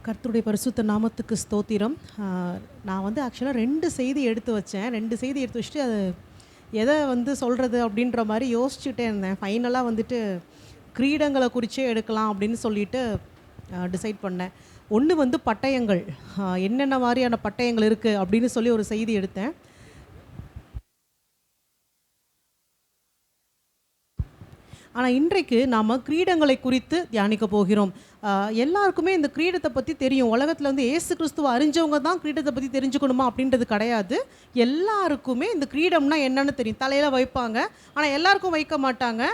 கர்த்தருடைய பரிசுத்த நாமத்துக்கு ஸ்தோத்திரம். நான் ஆக்சுவலாக 2 செய்தி எடுத்து வச்சேன். 2 செய்தி எடுத்து வச்சுட்டு அது எதை சொல்கிறது அப்படின்ற மாதிரி யோசிச்சுட்டே இருந்தேன். ஃபைனலாக கிரீடங்களை குறித்தே எடுக்கலாம் அப்படின்னு சொல்லிட்டு டிசைட் பண்ணேன். ஒன்று பட்டயங்கள், என்னென்ன மாதிரியான பட்டயங்கள் இருக்குது அப்படின்னு சொல்லி ஒரு செய்தி எடுத்தேன். ஆனால் இன்றைக்கு நாம் கிரீடங்களை குறித்து தியானிக்க போகிறோம். எல்லாருக்குமே இந்த கிரீடத்தை பற்றி தெரியும். உலகத்தில் இயேசு கிறிஸ்துவை அறிஞ்சவங்க தான் கிரீடத்தை பற்றி தெரிஞ்சுக்கணுமா அப்படின்றது கிடையாது. எல்லாருக்குமே இந்த கிரீடம்னா என்னன்னு தெரியும். தலையில் வைப்பாங்க, ஆனால் எல்லாருக்கும் வைக்க மாட்டாங்க.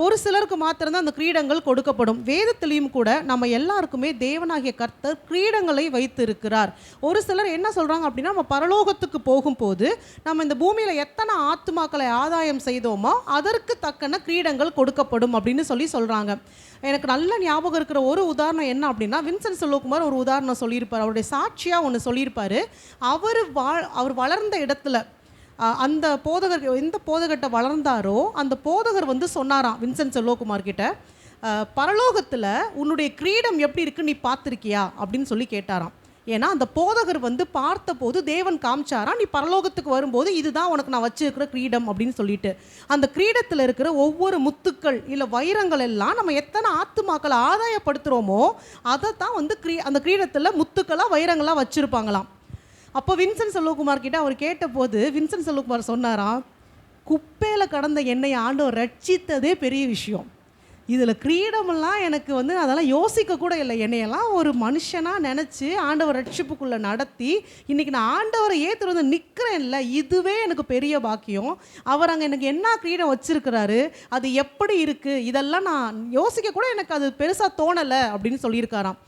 ஒரு சிலருக்கு மாத்திரம்தான் அந்த கிரீடங்கள் கொடுக்கப்படும். வேதத்திலையும் கூட நம்ம எல்லாருக்குமே தேவனாகிய கர்த்தர் கிரீடங்களை வைத்து இருக்கிறார். ஒரு சிலர் என்ன சொல்கிறாங்க அப்படின்னா, நம்ம பரலோகத்துக்கு போகும்போது நம்ம இந்த பூமியில் எத்தனை ஆத்துமாக்களை ஆதாயம் செய்தோமோ அதற்கு தக்கன கிரீடங்கள் கொடுக்கப்படும் அப்படின்னு சொல்கிறாங்க. எனக்கு நல்ல ஞாபகம் இருக்கிற ஒரு உதாரணம் என்ன அப்படின்னா, வின்சென்ட் செல்வகுமார் ஒரு உதாரணம் சொல்லியிருப்பார். அவருடைய சாட்சியாக ஒன்று சொல்லியிருப்பார். அவர் வளர்ந்த இடத்துல அந்த போதகர் எந்த போதகர்கிட்ட வளர்ந்தாரோ அந்த போதகர் சொன்னாராம் வின்சென்ட் செல்வகுமார் கிட்ட, பரலோகத்தில் உன்னுடைய கிரீடம் எப்படி இருக்குன்னு நீ பார்த்துருக்கியா அப்படின்னு சொல்லி கேட்டாராம். ஏன்னா அந்த போதகர் பார்த்த போது தேவன் காமிச்சாராம், நீ பரலோகத்துக்கு வரும்போது இதுதான் உனக்கு நான் வச்சிருக்கிற கிரீடம் அப்படின்னு சொல்லிட்டு. அந்த கிரீடத்தில் இருக்கிற ஒவ்வொரு முத்துக்கள் இல்லை வைரங்கள் எல்லாம் நம்ம எத்தனை ஆத்துமாக்களை ஆதாயப்படுத்துகிறோமோ அதை தான் அந்த கிரீடத்தில் முத்துக்களாக வைரங்களாக வச்சுருப்பாங்களாம். அப்போ வின்சென்ட் செல்வகுமார் கிட்ட அவர் கேட்டபோது வின்சென்ட் செல்வகுமார் சொன்னாராம், குப்பையில் கடந்த என்னை ஆண்டவர் ரட்சித்ததே பெரிய விஷயம். இதில் கிரீடமெல்லாம் எனக்கு அதெல்லாம் யோசிக்க கூட இல்லை. என்னையெல்லாம் ஒரு மனுஷனாக நினச்சி ஆண்டவர் ரட்சிப்புக்குள்ளே நடத்தி இன்றைக்கி நான் ஆண்டவரை ஏற்று நிற்கிறேன்ல, இதுவே எனக்கு பெரிய பாக்கியம். அவர் அங்கே எனக்கு என்ன கிரீடம் வச்சுருக்கிறாரு, அது எப்படி இருக்குது, இதெல்லாம் நான் யோசிக்க கூட எனக்கு அது பெருசாக தோணலை அப்படின்னு சொல்லியிருக்காராம்.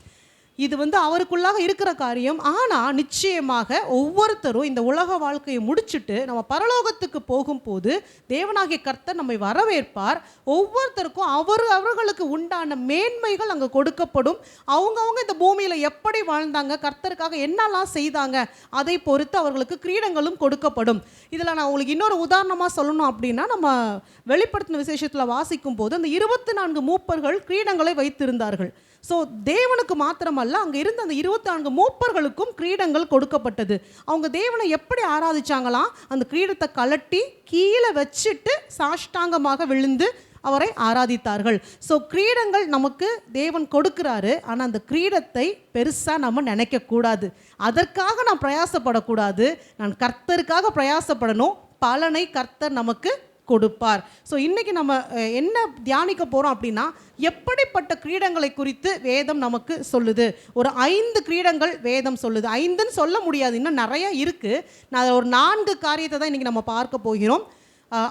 இது அவருக்குள்ளாக இருக்கிற காரியம். ஆனால் நிச்சயமாக ஒவ்வொருத்தரும் இந்த உலக வாழ்க்கையை முடிச்சுட்டு நம்ம பரலோகத்துக்கு போகும்போது தேவனாகிய கர்த்தர் நம்மை வரவேற்பார். ஒவ்வொருத்தருக்கும் அவர்களுக்கு உண்டான மேன்மைகள் அங்கே கொடுக்கப்படும். அவங்கவுங்க இந்த பூமியில் எப்படி வாழ்ந்தாங்க, கர்த்தருக்காக என்னெல்லாம் செய்தாங்க, அதை பொறுத்து அவர்களுக்கு கிரீடங்களும் கொடுக்கப்படும். இதில் நான் உங்களுக்கு இன்னொரு உதாரணமாக சொல்லணும் அப்படின்னா, நம்ம வெளிப்படுத்தின விசேஷத்தில் வாசிக்கும் போது அந்த 24 மூப்பர்கள் கிரீடங்களை வைத்திருந்தார்கள். ஸோ தேவனுக்கு மாத்திரமல்ல, அங்கே இருந்த அந்த 24 மூப்பர்களுக்கும் கிரீடங்கள் கொடுக்கப்பட்டது. அவங்க தேவனை எப்படி ஆராதிச்சாங்களாம், அந்த கிரீடத்தை கலட்டி கீழே வச்சுட்டு சாஷ்டாங்கமாக விழுந்து அவரை ஆராதித்தார்கள். ஸோ கிரீடங்கள் நமக்கு தேவன் கொடுக்கிறாரு. ஆனால் அந்த கிரீடத்தை பெருசாக நம்ம நினைக்கக்கூடாது. அதற்காக நான் பிரயாசப்படக்கூடாது. நான் கர்த்தருக்காக பிரயாசப்படணும். பலனை கர்த்தர் நமக்கு கொடுப்பார். ஸோ இன்றைக்கி நம்ம என்ன தியானிக்க போகிறோம் அப்படின்னா, எப்படிப்பட்ட கிரீடங்களை குறித்து வேதம் நமக்கு சொல்லுது. ஒரு 5 கிரீடங்கள் வேதம் சொல்லுது. 5ன்னு சொல்ல முடியாது, இன்னும் நிறையா இருக்குது. நான் ஒரு 4 காரியத்தை தான் இன்றைக்கி நம்ம பார்க்க போகிறோம்.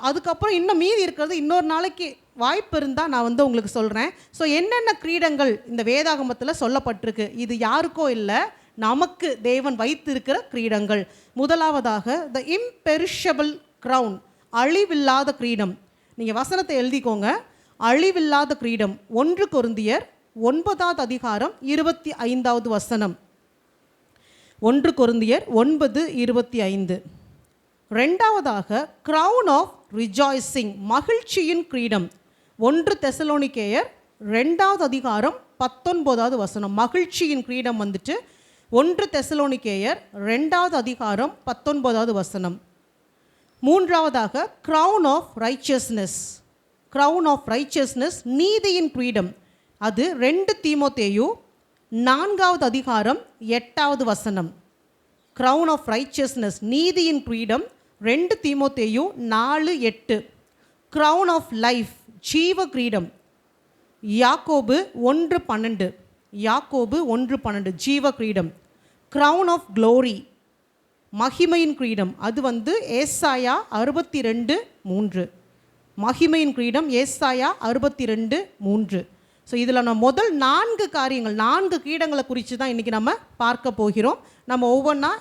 அதுக்கப்புறம் இன்னும் மீதி இருக்கிறது இன்னொரு நாளைக்கு வாய்ப்பு இருந்தால் நான் உங்களுக்கு சொல்கிறேன். ஸோ என்னென்ன கிரீடங்கள் இந்த வேதாகமத்தில் சொல்லப்பட்டிருக்கு, இது யாருக்கோ இல்லை, நமக்கு தேவன் வைத்திருக்கிற கிரீடங்கள். முதலாவதாக த இம்பெரிஷபிள் கிரவுன், அழிவில்லாத கிரீடம். நீங்கள் வசனத்தை எழுதிக்கோங்க. அழிவில்லாத கிரீடம். 1 கொரிந்தியர் 9 அதிகாரம் 25வது வசனம். 1 கொரிந்தியர் 9:25. ரெண்டாவதாக கிரவுன் ஆஃப் ரிஜாய்சிங், மகிழ்ச்சியின் கிரீடம். 1 தெசலோனிக்கேயர் 2 அதிகாரம் 19வது வசனம். மகிழ்ச்சியின் கிரீடம் 1 தெசலோனிக்கேயர் 2 அதிகாரம் 19வது வசனம். மூன்றாவதாக crown of righteousness, crown of righteousness, நீதியின் கிரீடம். அது 2 தீமோத்தேயு 4 அதிகாரம் 8வது வசனம். கிரவுன் ஆஃப் ரைச்சியஸ்னஸ், நீதியின் கிரீடம், 2 தீமோத்தேயு 4:8. கிரவுன் ஆஃப் லைஃப், ஜீவ கிரீடம், யாக்கோபு 1:12. யாக்கோபு 1:12, ஜீவ கிரீடம். கிரவுன் ஆஃப் க்ளோரி, மகிமையின் கிரீடம். அது ஏசாயா 62:3. மகிமையின் கிரீடம் ஏசாயா 62:3. ஸோ இதில் நம்ம முதல் 4 காரியங்கள், 4 கிரீடங்களை குறித்து தான் இன்றைக்கி நம்ம பார்க்க போகிறோம். நம்ம ஒவ்வொன்றா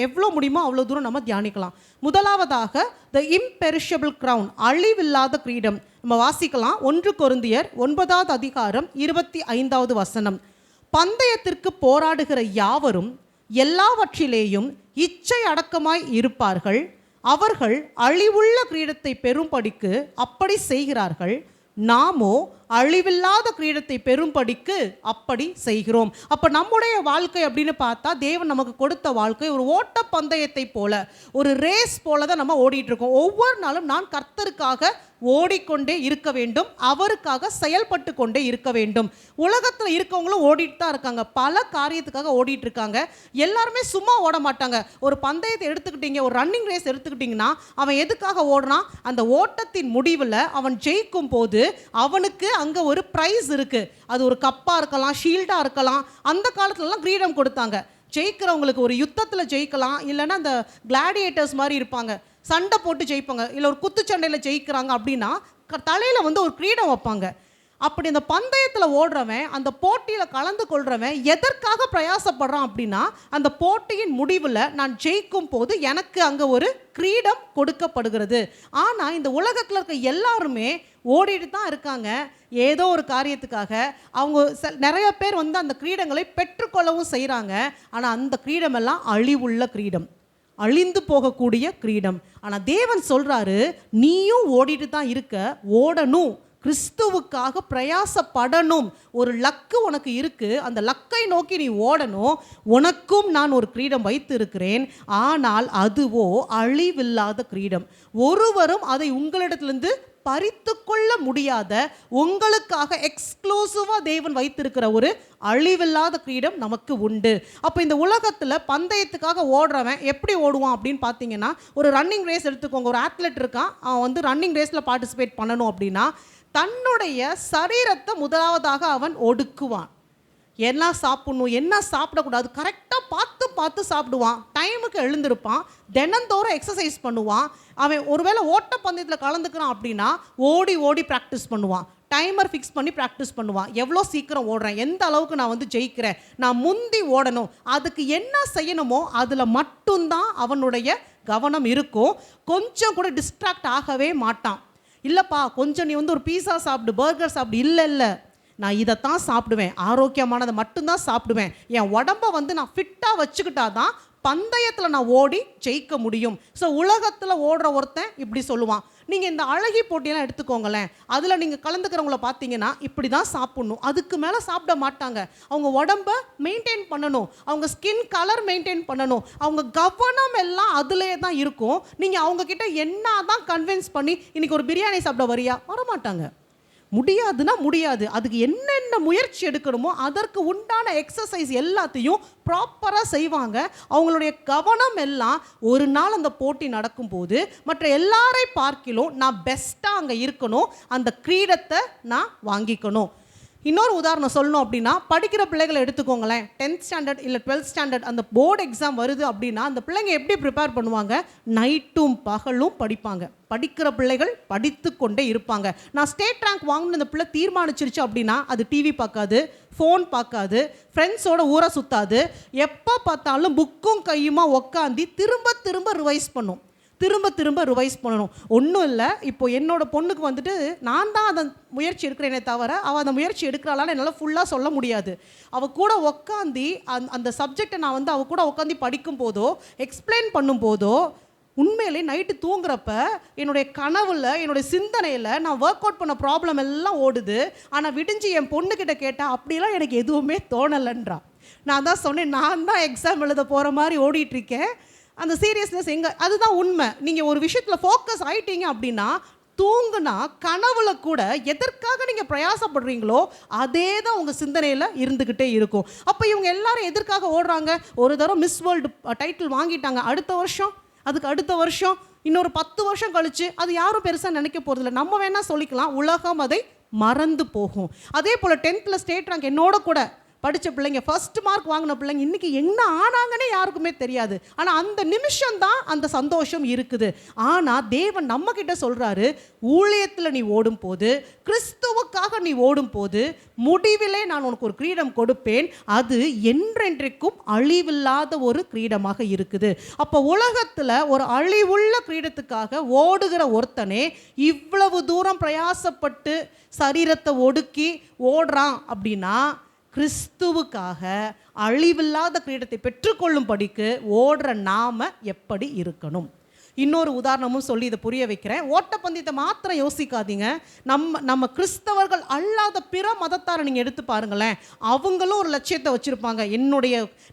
எவ்வளோ முடியுமோ அவ்வளோ தூரம் நம்ம தியானிக்கலாம். முதலாவதாக த இம்பெரிஷபிள் கிரவுன், அழிவில்லாத கிரீடம். நம்ம வாசிக்கலாம். 1 கொரிந்தியர் 9 அதிகாரம் 25வது வசனம். பந்தயத்திற்கு போராடுகிற யாவரும் எல்லாவற்றிலேயும் இச்சை அடக்கமாய் இருப்பார்கள். அவர்கள் அழிவுள்ள கிரீடத்தை பெறும்படிக்கு அப்படி செய்கிறார்கள். நாமோ அழிவில்லாத கிரீடத்தை பெறும்படிக்கு அப்படி செய்கிறோம். அப்போ நம்முடைய வாழ்க்கை அப்படின்னு பார்த்தா தேவன் நமக்கு கொடுத்த வாழ்க்கை ஒரு ஓட்ட பந்தயத்தை போல, ஒரு ரேஸ் போல தான் நம்ம ஓடிட்டு இருக்கோம். ஒவ்வொரு நாளும் நான் கர்த்தருக்காக ஓடிக்கொண்டே இருக்க வேண்டும், அவருக்காக செயல்பட்டு கொண்டே இருக்க வேண்டும். உலகத்தில் இருக்கவங்களும் ஓடிட்டு தான் இருக்காங்க, பல காரியத்துக்காக ஓடிட்டு இருக்காங்க. எல்லாருமே சும்மா ஓட மாட்டாங்க. ஒரு பந்தயத்தை எடுத்துக்கிட்டீங்க, ஒரு ரன்னிங் ரேஸ் எடுத்துக்கிட்டிங்கன்னா அவன் எதுக்காக ஓடுறான்? அந்த ஓட்டத்தின் முடிவில் அவன் ஜெயிக்கும் போது அவனுக்கு அங்கே ஒரு ப்ரைஸ் இருக்குது. அது ஒரு கப்பாக இருக்கலாம், ஷீல்டாக இருக்கலாம். அந்த காலத்துலலாம் கிரீடம் கொடுத்தாங்க. ஜெயிக்கிறவங்களுக்கு ஒரு யுத்தத்தில் ஜெயிக்கலாம், இல்லைன்னா அந்த கிளாடியேட்டர்ஸ் மாதிரி இருப்பாங்க, சண்டை போட்டு ஜெயிப்பாங்க. இல்லை ஒரு குத்துச்சண்டையில் ஜெயிக்கிறாங்க அப்படின்னா தலையில் வந்து ஒரு கிரீடம் வைப்பாங்க. அப்படி அந்த பந்தயத்தில் ஓடுறவன், அந்த போட்டியில் கலந்து கொள்கிறவன் எதற்காக பிரயாசப்படுறான் அப்படின்னா, அந்த போட்டியின் முடிவில் நான் ஜெயிக்கும் போது எனக்கு அங்கே ஒரு கிரீடம் கொடுக்கப்படுகிறது. ஆனால் இந்த உலகத்தில் இருக்க எல்லாருமே ஓடிட்டு தான் இருக்காங்க ஏதோ ஒரு காரியத்துக்காக. அவங்க நிறைய பேர் வந்து அந்த கிரீடங்களை பெற்றுக்கொள்ளவும் செய்கிறாங்க. ஆனால் அந்த கிரீடமெல்லாம் அழிவுள்ள கிரீடம், அழிந்து போகக்கூடிய கிரீடம். ஆனால் தேவன் சொல்கிறாரு, நீயும் ஓடிட்டு தான் இருக்க, ஓடணும், கிறிஸ்துவுக்காக பிரயாசப்படணும். ஒரு லக்கு உனக்கு இருக்குது, அந்த லக்கை நோக்கி நீ ஓடணும். உனக்கும் நான் ஒரு கிரீடம் வைத்து இருக்கிறேன், ஆனால் அதுவோ அழிவில்லாத கிரீடம். ஒருவரும் அதை உங்களிடத்திலிருந்து பறித்து கொள்ள முடியாத, உங்களுக்காக எக்ஸ்க்ளூசிவாக தேவன் வைத்திருக்கிற ஒரு அழிவில்லாத கிரீடம் நமக்கு உண்டு. அப்போ இந்த உலகத்தில் பந்தயத்துக்காக ஓடுறவன் எப்படி ஓடுவான் அப்படின்னு பார்த்தீங்கன்னா, ஒரு ரன்னிங் ரேஸ் எடுத்துக்கோங்க. ஒரு ஆத்லெட் இருக்கான், அவன் வந்து ரன்னிங் ரேஸில் பார்ட்டிசிபேட் பண்ணணும் அப்படின்னா தன்னுடைய சரீரத்தை முதலாவதாக அவன் ஒடுக்குவான். என்ன சாப்பிடணும், என்ன சாப்பிடக்கூடாது கரெக்டாக பார்த்து பார்த்து சாப்பிடுவான். டைமுக்கு எழுந்திருப்பான், தினந்தோறும் எக்ஸசைஸ் பண்ணுவான். அவன் ஒருவேளை ஓட்டப்பந்தயத்தில் கலந்துக்கிறான் அப்படின்னா ஓடி ஓடி ப்ராக்டிஸ் பண்ணுவான், டைமர் ஃபிக்ஸ் பண்ணி ப்ராக்டிஸ் பண்ணுவான். எவ்வளோ சீக்கிரம் ஓடுறேன், எந்த அளவுக்கு நான் வந்து ஜெயிக்கிறேன், நான் முந்தி ஓடணும், அதுக்கு என்ன செய்யணுமோ அதில் மட்டும்தான் அவனுடைய கவனம் இருக்கும். கொஞ்சம் கூட டிஸ்ட்ராக்ட் ஆகவே மாட்டான். இல்லைப்பா கொஞ்சம் நீ வந்து ஒரு பீஸா சாப்பிடு, பர்கர் சாப்பிடு, இல்லை நான் இதைத்தான் சாப்பிடுவேன், ஆரோக்கியமானதை மட்டும்தான் சாப்பிடுவேன், என் உடம்பை வந்து நான் ஃபிட்டாக வச்சுக்கிட்டா தான் பந்தயத்தில் நான் ஓடி ஜெயிக்க முடியும். ஸோ உலகத்தில் ஓடுற ஒருத்தன் இப்படி சொல்லுவான். நீங்கள் இந்த அழகி போட்டியெல்லாம் எடுத்துக்கோங்களேன், அதில் நீங்கள் கலந்துக்கிறவங்கள பார்த்தீங்கன்னா இப்படி தான் சாப்பிட்ணும், அதுக்கு மேலே சாப்பிட மாட்டாங்க. அவங்க உடம்பை மெயின்டைன் பண்ணணும், அவங்க ஸ்கின் கலர் மெயின்டைன் பண்ணணும், அவங்க கவனம் எல்லாம் அதிலே தான் இருக்கும். நீங்கள் அவங்கக்கிட்ட என்ன தான் கன்வின்ஸ் பண்ணி இன்றைக்கி ஒரு பிரியாணி சாப்பிட வரியா, வரமாட்டாங்க. முடியாதுன்னா முடியாது. அதுக்கு என்னென்ன முயற்சி எடுக்கணுமோ அதற்கு உண்டான எக்ஸசைஸ் எல்லாத்தையும் ப்ராப்பராக செய்வாங்க. அவங்களுடைய கவனம் எல்லாம் ஒரு நாள் அந்த போட்டி நடக்கும்போது மற்ற எல்லாரை பார்க்கிலும் நான் பெஸ்ட்டாக அங்கே இருக்கணும், அந்த கிரீடத்தை நான் வாங்கிக்கணும். இன்னொரு உதாரணம் சொல்லணும் அப்படின்னா, படிக்கிற பிள்ளைகளை எடுத்துக்கோங்களேன். 10th ஸ்டாண்டர்ட் இல்லை 12th ஸ்டாண்டர்ட் அந்த போர்டு எக்ஸாம் வருது அப்படின்னா அந்த பிள்ளைங்க எப்படி ப்ரிப்பேர் பண்ணுவாங்க? நைட்டும் பகலும் படிப்பாங்க. படிக்கிற பிள்ளைகள் படித்து கொண்டே இருப்பாங்க. நான் ஸ்டேட் ரேங்க் வாங்கணும்னு அந்த பிள்ளை தீர்மானிச்சிருச்சு அப்படின்னா அது டிவி பார்க்காது, ஃபோன் பார்க்காது, ஃப்ரெண்ட்ஸோட ஊரை சுற்றாது, எப்போ பார்த்தாலும் புக்கும் கையுமா உக்காந்தி திரும்ப திரும்ப ரிவைஸ் பண்ணும், திரும்ப திரும்ப ரிவைஸ் பண்ணணும். ஒன்றும் இல்லை, இப்போ என்னோட பொண்ணுக்கு வந்துட்டு நான் தான் அதை முயற்சி எடுக்கிறேனே தவிர அவள் அந்த முயற்சி எடுக்கிறாளான்னு என்னால் ஃபுல்லாக சொல்ல முடியாது. அவள் கூட உக்காந்தி அந்த சப்ஜெக்டை நான் வந்து அவள் கூட உட்காந்து படிக்கும் போதோ எக்ஸ்பிளைன் பண்ணும் போதோ உண்மையிலே நைட்டு தூங்குறப்ப என்னுடைய கனவில் என்னுடைய சிந்தனையில் நான் ஒர்க் அவுட் பண்ண ப்ராப்ளம் எல்லாம் ஓடுது. ஆனால் விடிஞ்சு என் பொண்ணுக்கிட்ட கேட்டால் அப்படிலாம் எனக்கு எதுவுமே தோணலைன்றா. நான் தான் சொன்னேன், நான் தான் எக்ஸாம் எழுத போகிற மாதிரி ஓடிட்டுருக்கேன். அந்த சீரியஸ்னஸ் எங்கே, அதுதான் உண்மை. நீங்கள் ஒரு விஷயத்தில் ஃபோக்கஸ் ஆகிட்டீங்க அப்படின்னா தூங்குனா கனவுல கூட எதற்காக நீங்கள் பிரயாசப்படுறீங்களோ அதே தான் உங்கள் சிந்தனையில் இருந்துக்கிட்டே இருக்கும். அப்போ இவங்க எல்லாரும் எதற்காக ஓடுறாங்க? ஒரு தடவை மிஸ் வேர்ல்டு டைட்டில் வாங்கிட்டாங்க, அடுத்த வருஷம் அதுக்கு அடுத்த வருஷம் இன்னொரு 10 வருஷம் கழிச்சு அது யாரும் பெருசாக நினைக்க போகிறதில்ல. நம்ம வேணால் சொல்லிக்கலாம், உலகம் அதை மறந்து போகும். அதே போல் 10th ஸ்டேட் ரேங்க் என்னோட கூட படித்த பிள்ளைங்க, ஃபர்ஸ்ட் மார்க் வாங்கின பிள்ளைங்க இன்றைக்கி என்ன ஆனாங்கன்னே யாருக்குமே தெரியாது. ஆனால் அந்த நிமிஷம்தான் அந்த சந்தோஷம் இருக்குது. ஆனால் தேவன் நம்மக்கிட்ட சொல்கிறாரு, ஊழியத்தில் நீ ஓடும் போது, கிறிஸ்துவுக்காக நீ ஓடும் போது முடிவிலே நான் உனக்கு ஒரு கிரீடம் கொடுப்பேன், அது என்றென்றைக்கும் அழிவில்லாத ஒரு கிரீடமாக இருக்குது. அப்போ உலகத்தில் ஒரு அழிவுள்ள கிரீடத்துக்காக ஓடுகிற ஒருத்தனே இவ்வளவு தூரம் பிரயாசப்பட்டு சரீரத்தை ஒடுக்கி ஓடுறான் அப்படின்னா கிறிஸ்துவுக்காக அழிவில்லாத கிரீடத்தை பெற்றுக்கொள்ளும்படிக்கு ஓடுற நாம எப்படி இருக்கணும்? இன்னொரு உதாரணமும் சொல்லி இதை புரிய வைக்கிறேன். ஓட்டப்பந்தயத்தை மாத்திரம் யோசிக்காதீங்க. நம்ம கிறிஸ்தவர்கள் அல்லாத பிற மதத்தாரை நீங்கள் எடுத்து பாருங்களேன். அவங்களும் ஒரு லட்சியத்தை வச்சுருப்பாங்க.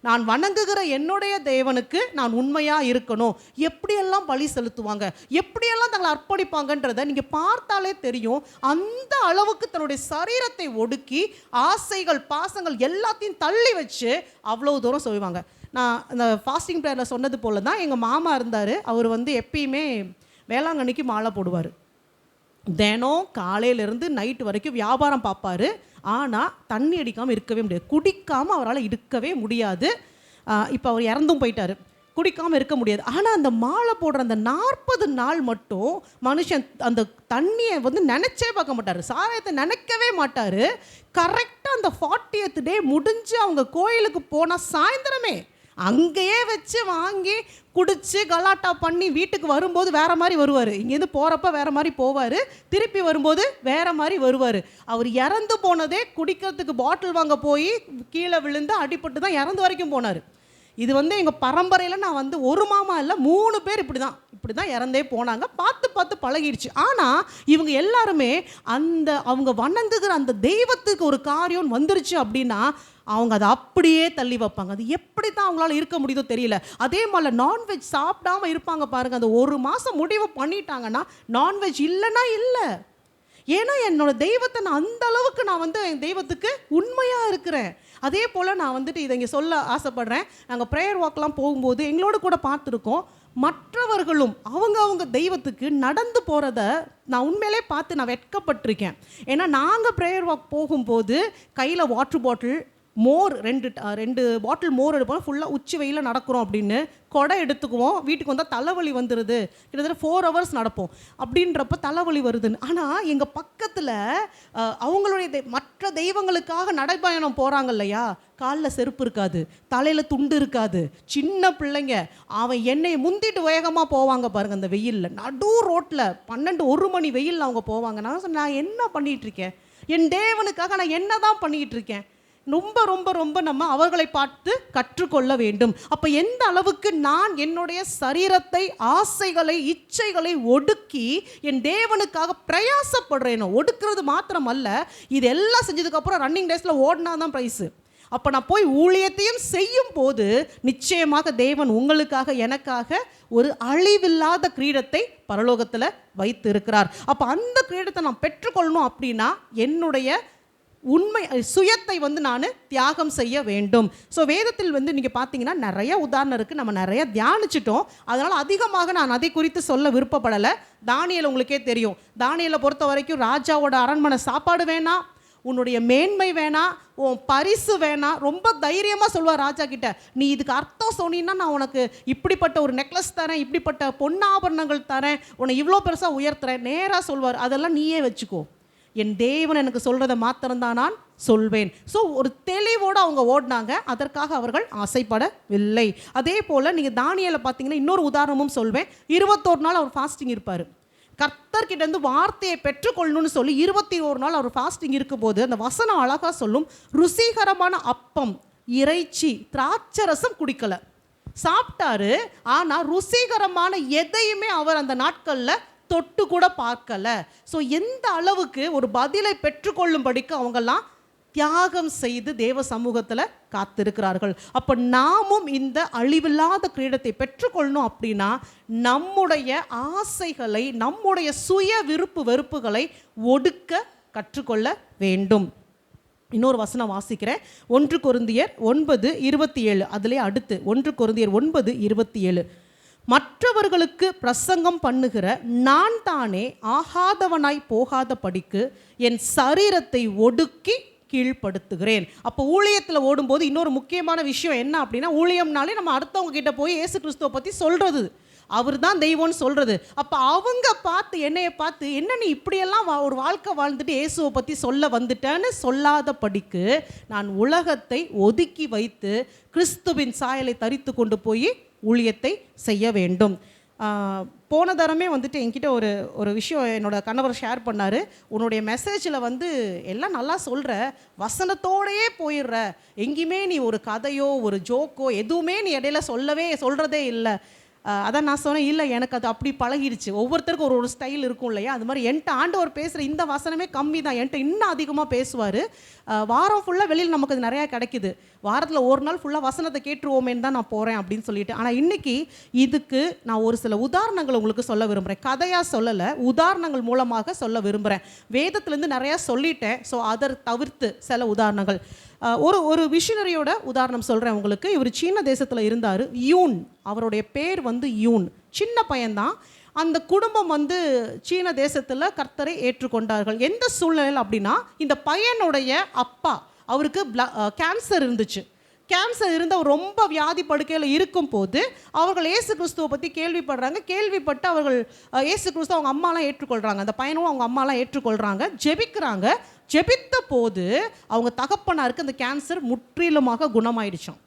நான் வணங்குகிற என்னுடைய தேவனுக்கு நான் உண்மையாக இருக்கணும். எப்படியெல்லாம் பலி செலுத்துவாங்க, எப்படியெல்லாம் தங்களை அர்ப்பணிப்பாங்கன்றதை நீங்கள் பார்த்தாலே தெரியும். அந்த அளவுக்கு தன்னுடைய சரீரத்தை ஒடுக்கி ஆசைகள் பாசங்கள் எல்லாத்தையும் தள்ளி வச்சு அவ்வளோ தூரம் சொல்லுவாங்க. நான் இந்த ஃபாஸ்டிங் ப்ரேயரில் சொன்னது போல தான் எங்கள் மாமா இருந்தார். அவர் எப்பயுமே வேளாங்கண்ணிக்கு மாலை போடுவார். தினம் காலையிலேருந்து நைட்டு வரைக்கும் வியாபாரம் பார்ப்பார். ஆனால் தண்ணி அடிக்காமல் இருக்கவே முடியாது, குடிக்காமல் அவரால் இருக்கவே முடியாது. இப்போ அவர் இறந்தும் போயிட்டார், குடிக்காமல் இருக்க முடியாது. ஆனால் அந்த மாலை போடுற அந்த 40 நாள் மட்டும் மனுஷன் அந்த தண்ணியை நினச்சே பார்க்க மாட்டார், சாராயத்தை நினைக்கவே மாட்டார். கரெக்டாக அந்த 40th டே முடிஞ்சு அவங்க கோயிலுக்கு போனால் சாயந்தரமே அங்கேயே வச்சு வாங்கி குடிச்சு கலாட்டா பண்ணி வீட்டுக்கு வரும்போது வேறு மாதிரி வருவார். இங்கேருந்து போகிறப்ப வேறு மாதிரி போவார், திருப்பி வரும்போது வேறு மாதிரி வருவார். அவர் இறந்து போனதே குடிக்கிறதுக்கு பாட்டில் வாங்க போய் கீழே விழுந்து அடிபட்டு தான் இறந்து வரைக்கும் போனார். இது எங்கள் பரம்பரையில் நான் ஒரு மாமா இல்லை 3 பேர் இப்படி தான் இறந்தே போனாங்க. பார்த்து பழகிடுச்சு. ஆனால் இவங்க எல்லாருமே அவங்க வணங்குகிற அந்த தெய்வத்துக்கு ஒரு காரியம் வந்துருச்சு அப்படின்னா அவங்க அதை அப்படியே தள்ளி வைப்பாங்க. அது எப்படி தான் அவங்களால இருக்க முடியுதோ தெரியல. அதே மாதிரி நான்வெஜ் சாப்பிடாமல் இருப்பாங்க பாருங்கள். அந்த 1 மாதம் முடிவு பண்ணிட்டாங்கன்னா நான்வெஜ் இல்லைன்னா இல்லை. ஏன்னா என்னோட தெய்வத்தை நான் அந்த அளவுக்கு நான் என் தெய்வத்துக்கு உண்மையாக இருக்கிறேன். அதே போல் நான் இதை இங்கே சொல்ல ஆசைப்படுறேன். நாங்கள் ப்ரேயர் வாக்கெலாம் போகும்போது எங்களோட கூட பார்த்துருக்கோம். மற்றவர்களும் அவங்க தெய்வத்துக்கு நடந்து போகிறத நான் உண்மையிலே பார்த்து நான் வெட்கப்பட்டிருக்கேன். ஏன்னா நாங்கள் ப்ரேயர் வாக் போகும்போது கையில் வாட்டர் பாட்டில், மோர் 2 பாட்டில் மோர் எடுப்போம். ஃபுல்லாக உச்சி வெயில நடக்கிறோம் அப்படின்னு கொடை எடுத்துக்குவோம். வீட்டுக்கு வந்தால் தலைவலி வந்துடுது. கிட்டத்தட்ட 4 hours நடப்போம். அப்படின்றப்ப தலைவலி வருதுன்னு. ஆனால் எங்கள் பக்கத்தில் அவங்களுடைய மற்ற தெய்வங்களுக்காக நடைபயணம் போகிறாங்க இல்லையா, காலில் செருப்பு இருக்காது, தலையில் துண்டு இருக்காது, சின்ன பிள்ளைங்க, அவன் என்னையை முந்திட்டு வேகமாக போவாங்க பாருங்கள். அந்த வெயிலில் நடு ரோட்டில் 12-1 மணி வெயிலில் அவங்க போவாங்க. நான் சொன்னேன், நான் என்ன பண்ணிகிட்ருக்கேன், என் தேவனுக்காக நான் என்ன தான் பண்ணிக்கிட்டு இருக்கேன். ரொம்ப ரொம்ப ரொம்ப நம்ம அவர்களை பார்த்து கற்றுக்கொள்ள வேண்டும். அப்போ எந்த அளவுக்கு நான் என்னுடைய சரீரத்தை, ஆசைகளை, இச்சைகளை ஒடுக்கி என் தேவனுக்காக பிரயாசப்படுறேனோ, ஒடுக்கிறது மாத்திரம் அல்ல, இது எல்லாம் செஞ்சதுக்கப்புறம் ரன்னிங் ரேஸில் ஓடினா தான் ப்ரைஸு. அப்போ நான் போய் ஊழியத்தையும் செய்யும் போது நிச்சயமாக தேவன் உங்களுக்காக எனக்காக ஒரு அழிவில்லாத கிரீடத்தை பரலோகத்தில் வைத்து இருக்கிறார். அப்போ அந்த கிரீடத்தை நான் பெற்றுக்கொள்ளணும் அப்படின்னா என்னுடைய உண்மை சுயத்தை நான் தியாகம் செய்ய வேண்டும். ஸோ வேதத்தில் நீங்கள் பார்த்தீங்கன்னா நிறைய உதாரணம் இருக்குது. நம்ம நிறைய தியானிச்சிட்டோம், அதனால் அதிகமாக நான் அதை குறித்து சொல்ல விருப்பப்படலை. தானியேல் உங்களுக்கே தெரியும். தானியேலை பொறுத்த வரைக்கும் ராஜாவோட அரண்மனை சாப்பாடு வேணாம், உன்னுடைய மேன்மை வேணாம், உன் பரிசு வேணாம். ரொம்ப தைரியமாக சொல்லுவார் ராஜா கிட்ட, நீ இதுக்கு அர்த்தம் சொன்னீன்னா நான் உனக்கு இப்படிப்பட்ட ஒரு நெக்லஸ் தரேன், இப்படிப்பட்ட பொன்னாபரணங்கள் தரேன், உன்னை இவ்வளோ பெருசாக உயர்த்துறேன். நேராக சொல்வார், அதெல்லாம் நீயே வச்சுக்கோ, என் தேவன் எனக்கு சொல்கிறத மாத்திரம்தான் நான் சொல்வேன். ஸோ ஒரு தெளிவோடு அவங்க ஓடினாங்க, அதற்காக அவர்கள் ஆசைப்படவில்லை. அதே போல் நீங்கள் தானியேலை பார்த்தீங்கன்னா இன்னொரு உதாரணமும் சொல்வேன். 21 நாள் அவர் ஃபாஸ்டிங் இருப்பார். கர்த்தர்கிட்டேருந்து வார்த்தையை பெற்றுக்கொள்ளணும்னு சொல்லி 21 நாள் அவர் ஃபாஸ்டிங் இருக்கும்போது அந்த வசனம் அழகாக சொல்லும், ருசிகரமான அப்பம், இறைச்சி, திராட்சரசம் குடிக்கலை. சாப்பிட்டாரு, ஆனால் ருசிகரமான எதையுமே அவர் அந்த நாட்களில் தொட்டு கூட பார்க்கல. ஸோ எந்த அளவுக்கு ஒரு பதிலை பெற்றுக்கொள்ளும்படிக்கு அவங்கெல்லாம் தியாகம் செய்து தேவ சமூகத்தில் காத்திருக்கிறார்கள். அப்போ நாமும் இந்த அழிவில்லாத கிரீடத்தை பெற்றுக்கொள்ளணும் அப்படின்னா நம்முடைய ஆசைகளை, நம்முடைய சுய விருப்பு வெறுப்புகளை ஒடுக்க கற்றுக்கொள்ள வேண்டும். இன்னொரு வசனம் வாசிக்கிறேன். 1 கொரிந்தியர் 9:27. அதிலே அடுத்து 1 கொரிந்தியர் 9:27. மற்றவர்களுக்கு பிரசங்கம் பண்ணுகிற நான் தானே ஆகாதவனாய் போகாத படிக்கு என் சரீரத்தை ஒடுக்கி கீழ்ப்படுத்துகிறேன். அப்போ ஊழியத்தில் ஓடும்போது இன்னொரு முக்கியமான விஷயம் என்ன அப்படின்னா, ஊழியம்னாலே நம்ம அடுத்தவங்க கிட்ட போய் இயேசு கிறிஸ்துவை பற்றி சொல்கிறது, அவர் தான் தெய்வம்னு சொல்கிறது. அப்போ அவங்க பார்த்து என்னையை பார்த்து, என்ன நீ இப்படியெல்லாம் ஒரு வாழ்க்கை வாழ்ந்துட்டு இயேசுவை பற்றி சொல்ல வந்துட்டேன்னு சொல்லாத படிக்கு நான் உலகத்தை ஒதுக்கி வைத்து கிறிஸ்துவின் சாயலை தரித்து கொண்டு போய் ஊழியத்தை செய்ய வேண்டும். போன தரமே என்கிட்ட ஒரு விஷயம் என்னோட கணவர் ஷேர் பண்ணார். உன்னுடைய மெசேஜில் எல்லாம் நல்லா சொல்கிற, வசனத்தோடையே போயிடுற, எங்கேயுமே நீ ஒரு கதையோ ஒரு ஜோக்கோ எதுவுமே நீ இடையில சொல்கிறதே இல்லை. அதான் நான் சொன்னேன், இல்லை எனக்கு அது அப்படி பழகிடுச்சு. ஒவ்வொருத்தருக்கும் ஒரு ஸ்டைல் இருக்கும் இல்லையா? அது மாதிரி என்கிட்ட ஆண்டவர் பேசுகிற இந்த வசனமே கம்மி தான், என்கிட்ட இன்னும் அதிகமாக பேசுவார். வாரம் ஃபுல்லாக வெளியில் நமக்கு அது நிறையா கிடைக்குது. வாரத்தில் ஒரு நாள் ஃபுல்லாக வசனத்தை கேட்டுருவோமேன்னு தான் நான் போகிறேன் அப்படின்னு சொல்லிட்டு. ஆனால் இன்றைக்கி இதுக்கு நான் ஒரு சில உதாரணங்கள் உங்களுக்கு சொல்ல விரும்புகிறேன். கதையாக சொல்லலை, உதாரணங்கள் மூலமாக சொல்ல விரும்புகிறேன். வேதத்துலேருந்து நிறையா சொல்லிட்டேன். ஸோ அதை தவிர்த்து சில உதாரணங்கள். ஒரு மிஷனரியோட உதாரணம் சொல்கிறேன் உங்களுக்கு. இவர் சீன தேசத்தில் இருந்தார். யூன், அவருடைய பேர் வந்து யூன். சின்ன பையன்தான். அந்த குடும்பம் வந்து சீன தேசத்தில் கர்த்தரை ஏற்றுக்கொண்டார்கள். எந்த சூழ்நிலையில் அப்படின்னா, இந்த பையனுடைய அப்பா அவருக்கு கேன்சர் இருந்துச்சு. கேன்சர் இருந்த ரொம்ப வியாதி படுக்கையில் இருக்கும் போது அவர்கள் இயேசு கிறிஸ்துவை பற்றி கேள்விப்படுறாங்க. கேள்விப்பட்டு அவர்கள் இயேசு கிறிஸ்துவ அவங்க அம்மாலாம் ஏற்றுக்கொள்கிறாங்க. அந்த பையனும் அவங்க அம்மாலாம் ஏற்றுக்கொள்கிறாங்க. ஜெபிக்கிறாங்க. ஜெபித்த போது அவங்க தகப்பனாருக்கு அந்த கேன்சர் முற்றிலுமாக குணமாயிடுச்சோம்.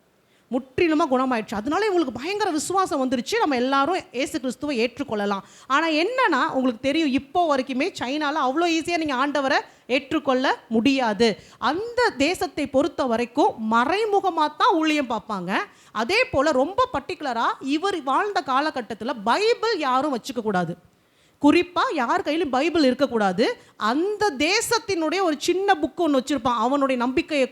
முற்றிலுமாக குணமாயிடுச்சு. அதனால இவங்களுக்கு பயங்கர விசுவாசம் வந்துருச்சு, நம்ம எல்லாரும் இயேசு கிறிஸ்துவை ஏற்றுக்கொள்ளலாம். ஆனால் என்னன்னா, உங்களுக்கு தெரியும், இப்போ வரைக்குமே சைனாவில் அவ்வளோ ஈஸியாக நீங்கள் ஆண்டவரை ஏற்றுக்கொள்ள முடியாது. அந்த தேசத்தை பொறுத்த வரைக்கும் மறைமுகமாக தான் ஊழியம் பார்ப்பாங்க. அதே போல் ரொம்ப பர்டிகுலராக இவர் வாழ்ந்த காலகட்டத்தில் பைபிள் யாரும் வச்சுக்க கூடாது. குறிப்பாக யார் கையிலும் பைபிள் இருக்கக்கூடாது. அந்த தேசத்தினுடைய ஒரு சின்ன புக்கு ஒன்று வச்சுருப்பான், அவனுடைய நம்பிக்கையை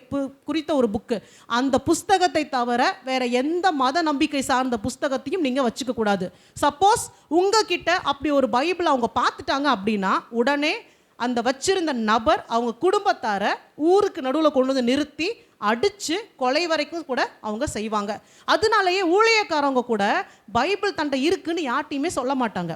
குறித்த ஒரு புக்கு. அந்த புஸ்தகத்தை தவிர வேறு எந்த மத நம்பிக்கை சார்ந்த புஸ்தகத்தையும் நீங்கள் வச்சுக்கக்கூடாது. சப்போஸ் உங்ககிட்ட அப்படி ஒரு பைபிள் அவங்க பார்த்துட்டாங்க அப்படின்னா, உடனே அந்த வச்சிருந்த நபர் அவங்க குடும்பத்தாரை ஊருக்கு நடுவில் கொண்டு வந்து நிறுத்தி அடித்து கொலை வரைக்கும் கூட அவங்க செய்வாங்க. அதனாலேயே ஊழியக்காரவங்க கூட பைபிள் தண்டை இருக்குன்னு யார்ட்டையுமே சொல்ல மாட்டாங்க.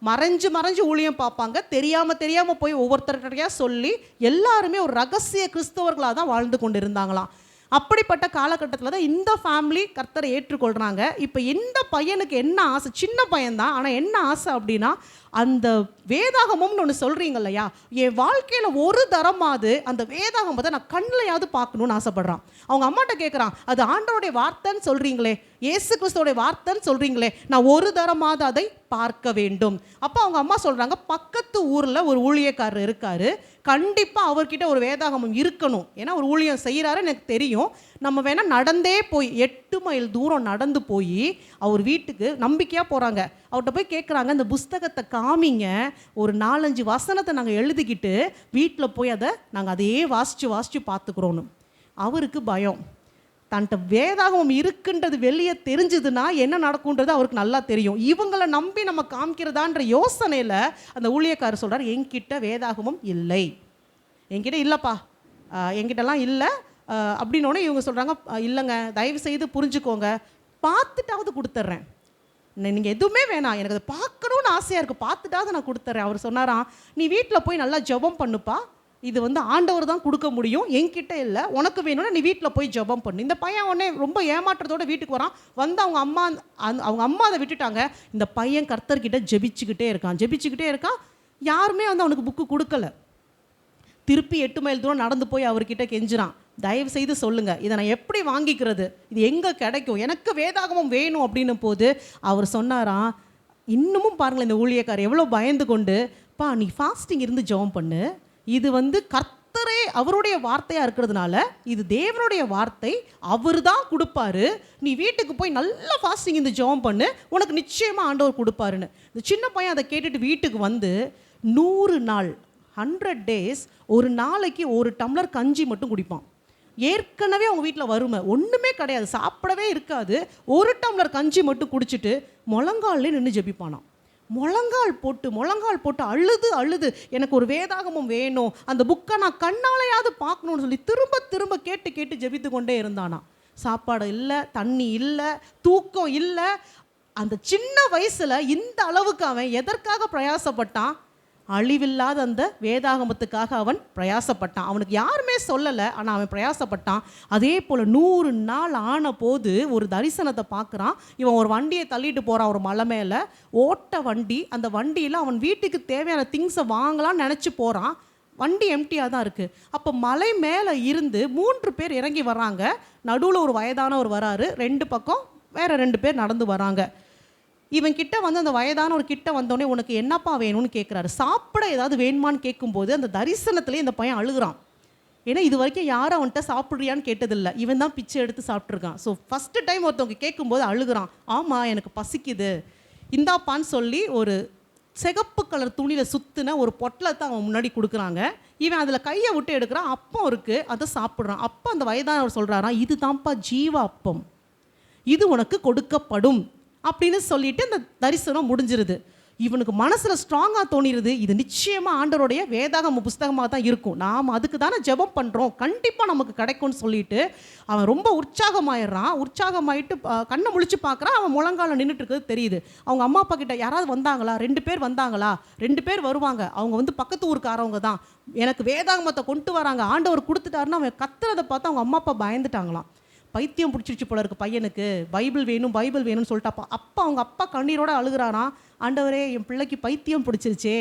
மறைஞ்சு மறைஞ்சு ஊழியம் பார்ப்பாங்க. தெரியாமல் போய் ஒவ்வொருத்தர்கிட்டயா சொல்லி எல்லாருமே ஒரு ரகசிய கிறிஸ்தவர்களாக தான் வாழ்ந்து கொண்டு இருந்தாங்களாம். அப்படிப்பட்ட காலகட்டத்தில் தான் இந்த ஃபேமிலி கர்த்தரை ஏற்றுக்கொள்கிறாங்க. இப்போ இந்த பையனுக்கு என்ன ஆசை, சின்ன பையன்தான், ஆனால் என்ன ஆசை அப்படின்னா, அந்த வேதாகமம்னு ஒன்று சொல்கிறீங்க இல்லையா, என் வாழ்க்கையில் ஒரு தரமாவது அந்த வேதாகமத்தை நான் கண்ணிலையாவது பார்க்கணுன்னு ஆசைப்பட்றான். அவங்க அம்மாட்ட கேட்குறான், அது ஆண்டவருடைய வார்த்தைன்னு சொல்கிறீங்களே, இயேசு கிறிஸ்துவோடைய வார்த்தைன்னு சொல்கிறீங்களே, நான் ஒரு தரமாவது அதை பார்க்க வேண்டும். அப்போ அவங்க அம்மா சொல்கிறாங்க, பக்கத்து ஊரில் ஒரு ஊழியக்காரர் இருக்கார், கண்டிப்பாக அவர்கிட்ட ஒரு வேதாகமம் இருக்கணும். ஏன்னா ஒரு ஊழியம் செய்கிறாருன்னு எனக்கு தெரியும். நம்ம வேணால் நடந்தே போய் 8 மைல் தூரம் நடந்து போய் அவர் வீட்டுக்கு நம்பிக்கையாக போகிறாங்க. அவர்கிட்ட போய் கேட்குறாங்க, இந்த புஸ்தகத்தை காமிங்க, ஒரு 4-5 வசனத்தை நாங்கள் எழுதிக்கிட்டு வீட்டில் போய் அதை நாங்கள் அதையே வாசித்து பார்த்துக்குறோன்னு. அவருக்கு பயம். தன்ட்ட வேதாகமம் இருக்குன்றது வெளியே தெரிஞ்சதுன்னா என்ன நடக்கும்ன்றது அவருக்கு நல்லா தெரியும். இவங்களை நம்பி நம்ம காமிக்கிறதான்ற யோசனையில் அந்த ஊழியக்காரர் சொல்கிறார், என்கிட்ட வேதாகமம் இல்லை, என்கிட்ட இல்லைப்பா, என்கிட்டலாம் இல்லை அப்படின்னோடனே இவங்க சொல்கிறாங்க, இல்லைங்க, தயவு செய்து புரிஞ்சுக்கோங்க, பார்த்துட்டாவது கொடுத்துட்றேன், நீங்கள் எதுவுமே வேணாம், எனக்கு அதை பார்க்கணுன்னு ஆசையாக இருக்குது, பார்த்துட்டாவது நான் கொடுத்துட்றேன். அவர் சொன்னாராம், நீ வீட்டில் போய் நல்லா ஜெபம் பண்ணுப்பா, இது வந்து ஆண்டவர் தான் கொடுக்க முடியும், என்கிட்ட இல்லை, உனக்கு வேணும்னா நீ வீட்டில் போய் ஜெபம் பண்ணு. இந்த பையன் உடனே ரொம்ப ஏமாற்றத்தோடு வீட்டுக்கு வரான். வந்து அவங்க அம்மா அதை விட்டுட்டாங்க. இந்த பையன் கர்த்தர்கிட்ட ஜெபிச்சுக்கிட்டே இருக்கான். யாருமே வந்து அவனுக்கு புக்கு கொடுக்கல. திருப்பி 8 மைல் தூரம் நடந்து போய் அவர்கிட்ட கெஞ்சுறான், தயவு செய்து சொல்லுங்கள், இதை நான் எப்படி வாங்கிக்கிறது, இது எங்கே கிடைக்கும், எனக்கு வேதாகமம் வேணும் அப்படின்னு போது அவர் சொன்னாராம், இன்னமும் பாருங்களேன் இந்த ஊழியக்காரர் எவ்வளோ பயந்து கொண்டு, பா நீ ஃபாஸ்டிங் இருந்து ஜெபம் பண்ணு, இது வந்து கர்த்தரே அவருடைய வார்த்தையாக இருக்கிறதுனால, இது தேவனுடைய வார்த்தை, அவர் தான் கொடுப்பாரு, நீ வீட்டுக்கு போய் நல்லா ஃபாஸ்டிங் இருந்து ஜெபம் பண்ணு, உனக்கு நிச்சயமாக ஆண்டவர் கொடுப்பாருன்னு. இந்த சின்ன பையன் அதை கேட்டுட்டு வீட்டுக்கு வந்து 100 நாள் 100 days ஒரு நாளைக்கு 1 டம்ளர் கஞ்சி மட்டும் குடிப்பான். ஏற்கனவே அவங்க வீட்டில் வறுமை, ஒன்றுமே கிடையாது, சாப்பிடவே இருக்காது. 1 டம்ளர் கஞ்சி மட்டும் குடிச்சிட்டு முழங்கால்லே நின்று ஜெபிப்பானாம். முழங்கால் போட்டு அழுது எனக்கு ஒரு வேதாகமம் வேணும், அந்த புக்கை நான் கண்ணாலையாவது பார்க்கணுன்னு சொல்லி திரும்ப கேட்டு ஜெபித்து கொண்டே இருந்தானா. சாப்பாடு இல்லை, தண்ணி இல்லை, தூக்கம் இல்லை. அந்த சின்ன வயசில் இந்த அளவுக்கு அவன் எதற்காக பிரயாசப்பட்டான்? அழிவில்லாத அந்த வேதாகமத்துக்காக அவன் பிரயாசப்பட்டான். அவனுக்கு யாருமே சொல்லலை, ஆனால் அவன் பிரயாசப்பட்டான். அதே போல் 100 நாள் ஆன போது ஒரு தரிசனத்தை பார்க்குறான். இவன் ஒரு வண்டியை தள்ளிட்டு போகிறான், ஒரு மலை மேலே ஓட்ட வண்டி. அந்த வண்டியில் அவன் வீட்டுக்கு தேவையான திங்ஸை வாங்கலாம்னு நினச்சி போகிறான். வண்டி எம்டியாக தான் இருக்குது. அப்போ மலை மேலே இருந்து 3 பேர் இறங்கி வராங்க. நடுவில் ஒரு வயதானவர் வராரு, 2 பக்கம் வேறு 2 பேர் நடந்து வராங்க. இவன் கிட்ட வந்து அந்த வயதான ஒரு கிட்ட வந்தோடனே, உனக்கு என்னப்பா வேணும்னு கேட்குறாரு. சாப்பிட ஏதாவது வேணுமான்னு கேட்கும்போது அந்த தரிசனத்துலேயே இந்த பையன் அழுகிறான். ஏன்னா இது வரைக்கும் யாரும் அவன்கிட்ட சாப்பிட்றியான்னு கேட்டதில்லை, இவன் தான் பிச்சை எடுத்து சாப்பிட்ருக்கான். ஸோ ஃபஸ்ட்டு டைம் ஒருத்தவங்க கேட்கும்போது அழுகிறான், ஆமாம் எனக்கு பசிக்குது இந்தாப்பான்னு சொல்லி ஒரு சிகப்பு கலர் துணியில் சுற்றின ஒரு பொட்டலத்தை அவன் முன்னாடி கொடுக்குறாங்க. இவன் அதில் கையை விட்டு எடுக்கிறான், அப்பம் இருக்குது, அதை சாப்பிட்றான். அப்போ அந்த வயதானவர் சொல்கிறாராம், இது தான்ப்பா ஜீவ அப்பம், இது உனக்கு கொடுக்கப்படும் அப்படின்னு சொல்லிட்டு அந்த தரிசனம் முடிஞ்சிருது. இவனுக்கு மனசில் ஸ்ட்ராங்காக தோணிடுது, இது நிச்சயமாக ஆண்டவருடைய வேதாகம புஸ்தகமாக தான் இருக்கும், நாம் அதுக்கு தானே ஜெபம் பண்ணுறோம், கண்டிப்பாக நமக்கு கிடைக்கும்னு சொல்லிட்டு அவன் ரொம்ப உற்சாகமாயிடுறான். உற்சாகமாயிட்டு கண்ணை முழிச்சு பார்க்குறான், அவன் முழங்கால நின்றுட்டு இருக்கிறது தெரியுது. அவங்க அம்மா அப்பா கிட்ட யாராவது வந்தாங்களா, 2 பேர் வந்தாங்களா, 2 பேர் வருவாங்க, அவங்க வந்து பக்கத்து ஊருக்காரவங்க தான், எனக்கு வேதாகமத்தை கொண்டு வராங்க, ஆண்டவர் கொடுத்துட்டாருன்னு அவன் கத்துறதை பார்த்து அவங்க அம்மா அப்பா பயந்துட்டாங்களாம். பைத்தியம் பிடிச்சிருச்சு போல இருக்கு பையனுக்கு, பைபிள் வேணும் பைபிள் வேணும்னு சொல்லிட்டாப்பா. அப்பா அவங்க அப்பா கண்ணீரோட அழுகிறானா, ஆண்டவரே என் பிள்ளைக்கு பைத்தியம் பிடிச்சிருச்சே,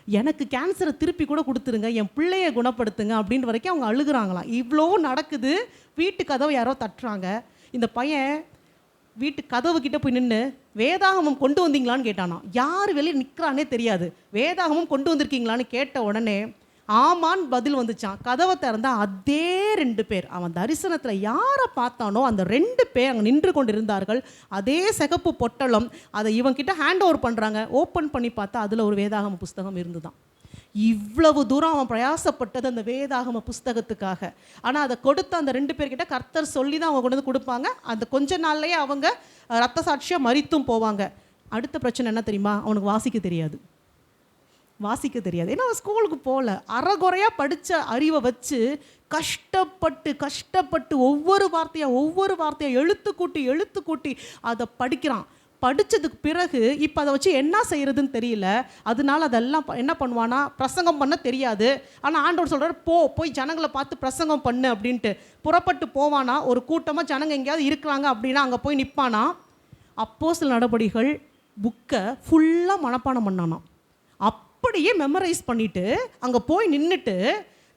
எனக்கு கேன்சரை திருப்பி கூட கொடுத்துருங்க, என் பிள்ளையை குணப்படுத்துங்க அப்படின்ற வரைக்கும் அவங்க அழுகிறாங்களாம். இவ்வளோ நடக்குது. வீட்டு கதவை யாரோ தட்டுறாங்க. இந்த பையன் வீட்டு கதவு கிட்ட போய் நின்று வேதாகமம் கொண்டு வந்தீங்களான்னு கேட்டானா. யார் வெளியே நிற்கிறானே தெரியாது. வேதாகமம் கொண்டு வந்திருக்கீங்களான்னு கேட்ட உடனே ஆமான்னு பதில் வந்துச்சான். கதவை திறந்தா அதே 2 பேர், அவன் தரிசனத்தில் யாரை பார்த்தானோ அந்த 2 பேர் அங்கே நின்று கொண்டு இருந்தார்கள். அதே சிகப்பு பொட்டலம், அதை இவன்கிட்ட ஹேண்ட் ஓவர் பண்ணுறாங்க. ஓப்பன் பண்ணி பார்த்தா அதில் ஒரு வேதாகம புஸ்தகம் இருந்துதான். இவ்வளவு தூரம் அவன் பிரயாசப்பட்டது அந்த வேதாகம புஸ்தகத்துக்காக. ஆனால் அதை கொடுத்த அந்த 2 பேர்கிட்ட கர்த்தர் சொல்லி தான் அவங்க கொண்டு வந்து கொடுப்பாங்க. அந்த கொஞ்ச நாள்லேயே அவங்க ரத்த சாட்சியாக மரித்தும் போவாங்க. அடுத்த பிரச்சனை என்ன தெரியுமா, அவனுக்கு வாசிக்க தெரியாது. ஏன்னா அவன் ஸ்கூலுக்கு போகல. அறகுறையாக படித்த அறிவை வச்சு கஷ்டப்பட்டு ஒவ்வொரு வார்த்தையாக எழுத்து கூட்டி அதை படிக்கிறான். படித்ததுக்கு பிறகு இப்போ அதை வச்சு என்ன செய்கிறதுன்னு தெரியல. அதனால அதெல்லாம் என்ன பண்ணுவானா, பிரசங்கம் பண்ண தெரியாது. ஆனால் ஆண்டவர் சொல்கிறார், போய் ஜனங்களை பார்த்து பிரசங்கம் பண்ணு அப்படின்ட்டு புறப்பட்டு போவானா. ஒரு கூட்டமாக ஜனங்க எங்கேயாவது இருக்கிறாங்க அப்படின்னா அங்கே போய் நிற்பானா. அப்போஸ்தலர் நடபடிகள் புக்கை ஃபுல்லாக மனப்பாடம் பண்ணானா. அப்படியே மெமரைஸ் பண்ணிவிட்டு அங்கே போய் நின்றுட்டு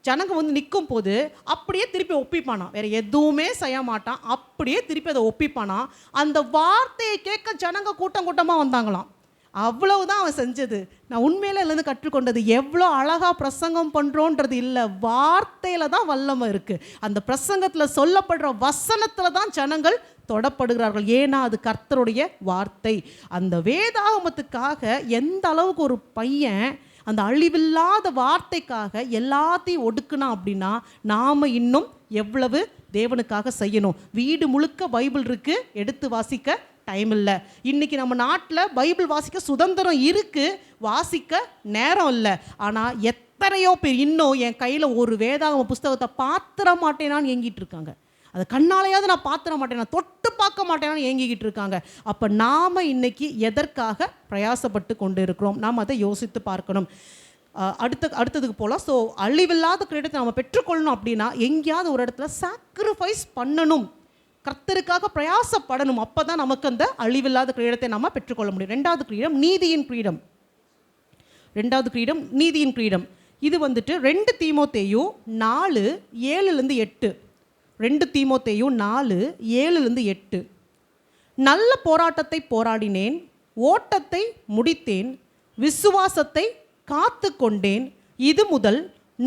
ஜனங்க வந்து நிற்கும் போது அப்படியே திருப்பி ஒப்பிப்பானா. வேறு எதுவுமே செய்ய மாட்டான், அப்படியே திருப்பி அதை ஒப்பிப்பானா. அந்த வார்த்தையை கேட்க ஜனங்க கூட்டமாக வந்தாங்களாம். அவ்வளவுதான் அவன் செஞ்சது. நான் உண்மையில இதுலேருந்து கற்றுக்கொண்டது, எவ்வளோ அழகாக பிரசங்கம் பண்ணுறோன்றது இல்லை, வார்த்தையில் தான் வல்லமை இருக்குது. அந்த பிரசங்கத்தில் சொல்லப்படுற வசனத்தில் தான் ஜனங்கள் தொடப்படுகிறார்கள். ஏன்னா அது கர்த்தருடைய வார்த்தை. அந்த வேதாகமத்துக்காக எந்த அளவுக்கு ஒரு பையன் அந்த அழிவில்லாத வார்த்தைக்காக எல்லாத்தையும் ஒடுக்குனா அப்படின்னா நாம் இன்னும் எவ்வளவு தேவனுக்காக செய்யணும். வீடு முழுக்க பைபிள் இருக்குது, எடுத்து வாசிக்க டைம் இல்லை. இன்றைக்கி நம்ம நாட்டில் பைபிள் வாசிக்க சுதந்திரம் இருக்குது, வாசிக்க நேரம் இல்லை. ஆனால் எத்தனையோ பேர் இன்னும் என் கையில் ஒரு வேதாகம புஸ்தகத்தை பாத்திர மாட்டேனான்னு ஏங்கிட்டு இருக்காங்க. அதை கண்ணாலையாவது நான் பாத்திர மாட்டேன், நான் தொட்டு பார்க்க மாட்டேனான்னு ஏங்கிக்கிட்டு இருக்காங்க. அப்போ நாம் இன்னைக்கு எதற்காக பிரயாசப்பட்டு கொண்டு இருக்கிறோம், நாம் அதை யோசித்து பார்க்கணும். அடுத்ததுக்கு போகலாம். ஸோ அழிவில்லாத கிரீடத்தை நம்ம பெற்றுக்கொள்ளணும் அப்படின்னா எங்கேயாவது ஒரு இடத்துல சாக்ரிஃபைஸ் பண்ணணும், கர்த்தருக்காக பிரயாசப்படணும். அப்போ தான் நமக்கு அந்த அழிவில்லாத கிரீடத்தை நம்ம பெற்றுக்கொள்ள முடியும். 2வது கிரீடம் நீதியின் கிரீடம். 2வது நீதியின் கிரீடம். இது வந்துட்டு 2 தீமோத்தேயு 4:7-8. 2 தீமோத்தேயு 4:7-8. நல்ல போராட்டத்தை போராடினேன், ஓட்டத்தை முடித்தேன், விசுவாசத்தை காத்து கொண்டேன். இது முதல்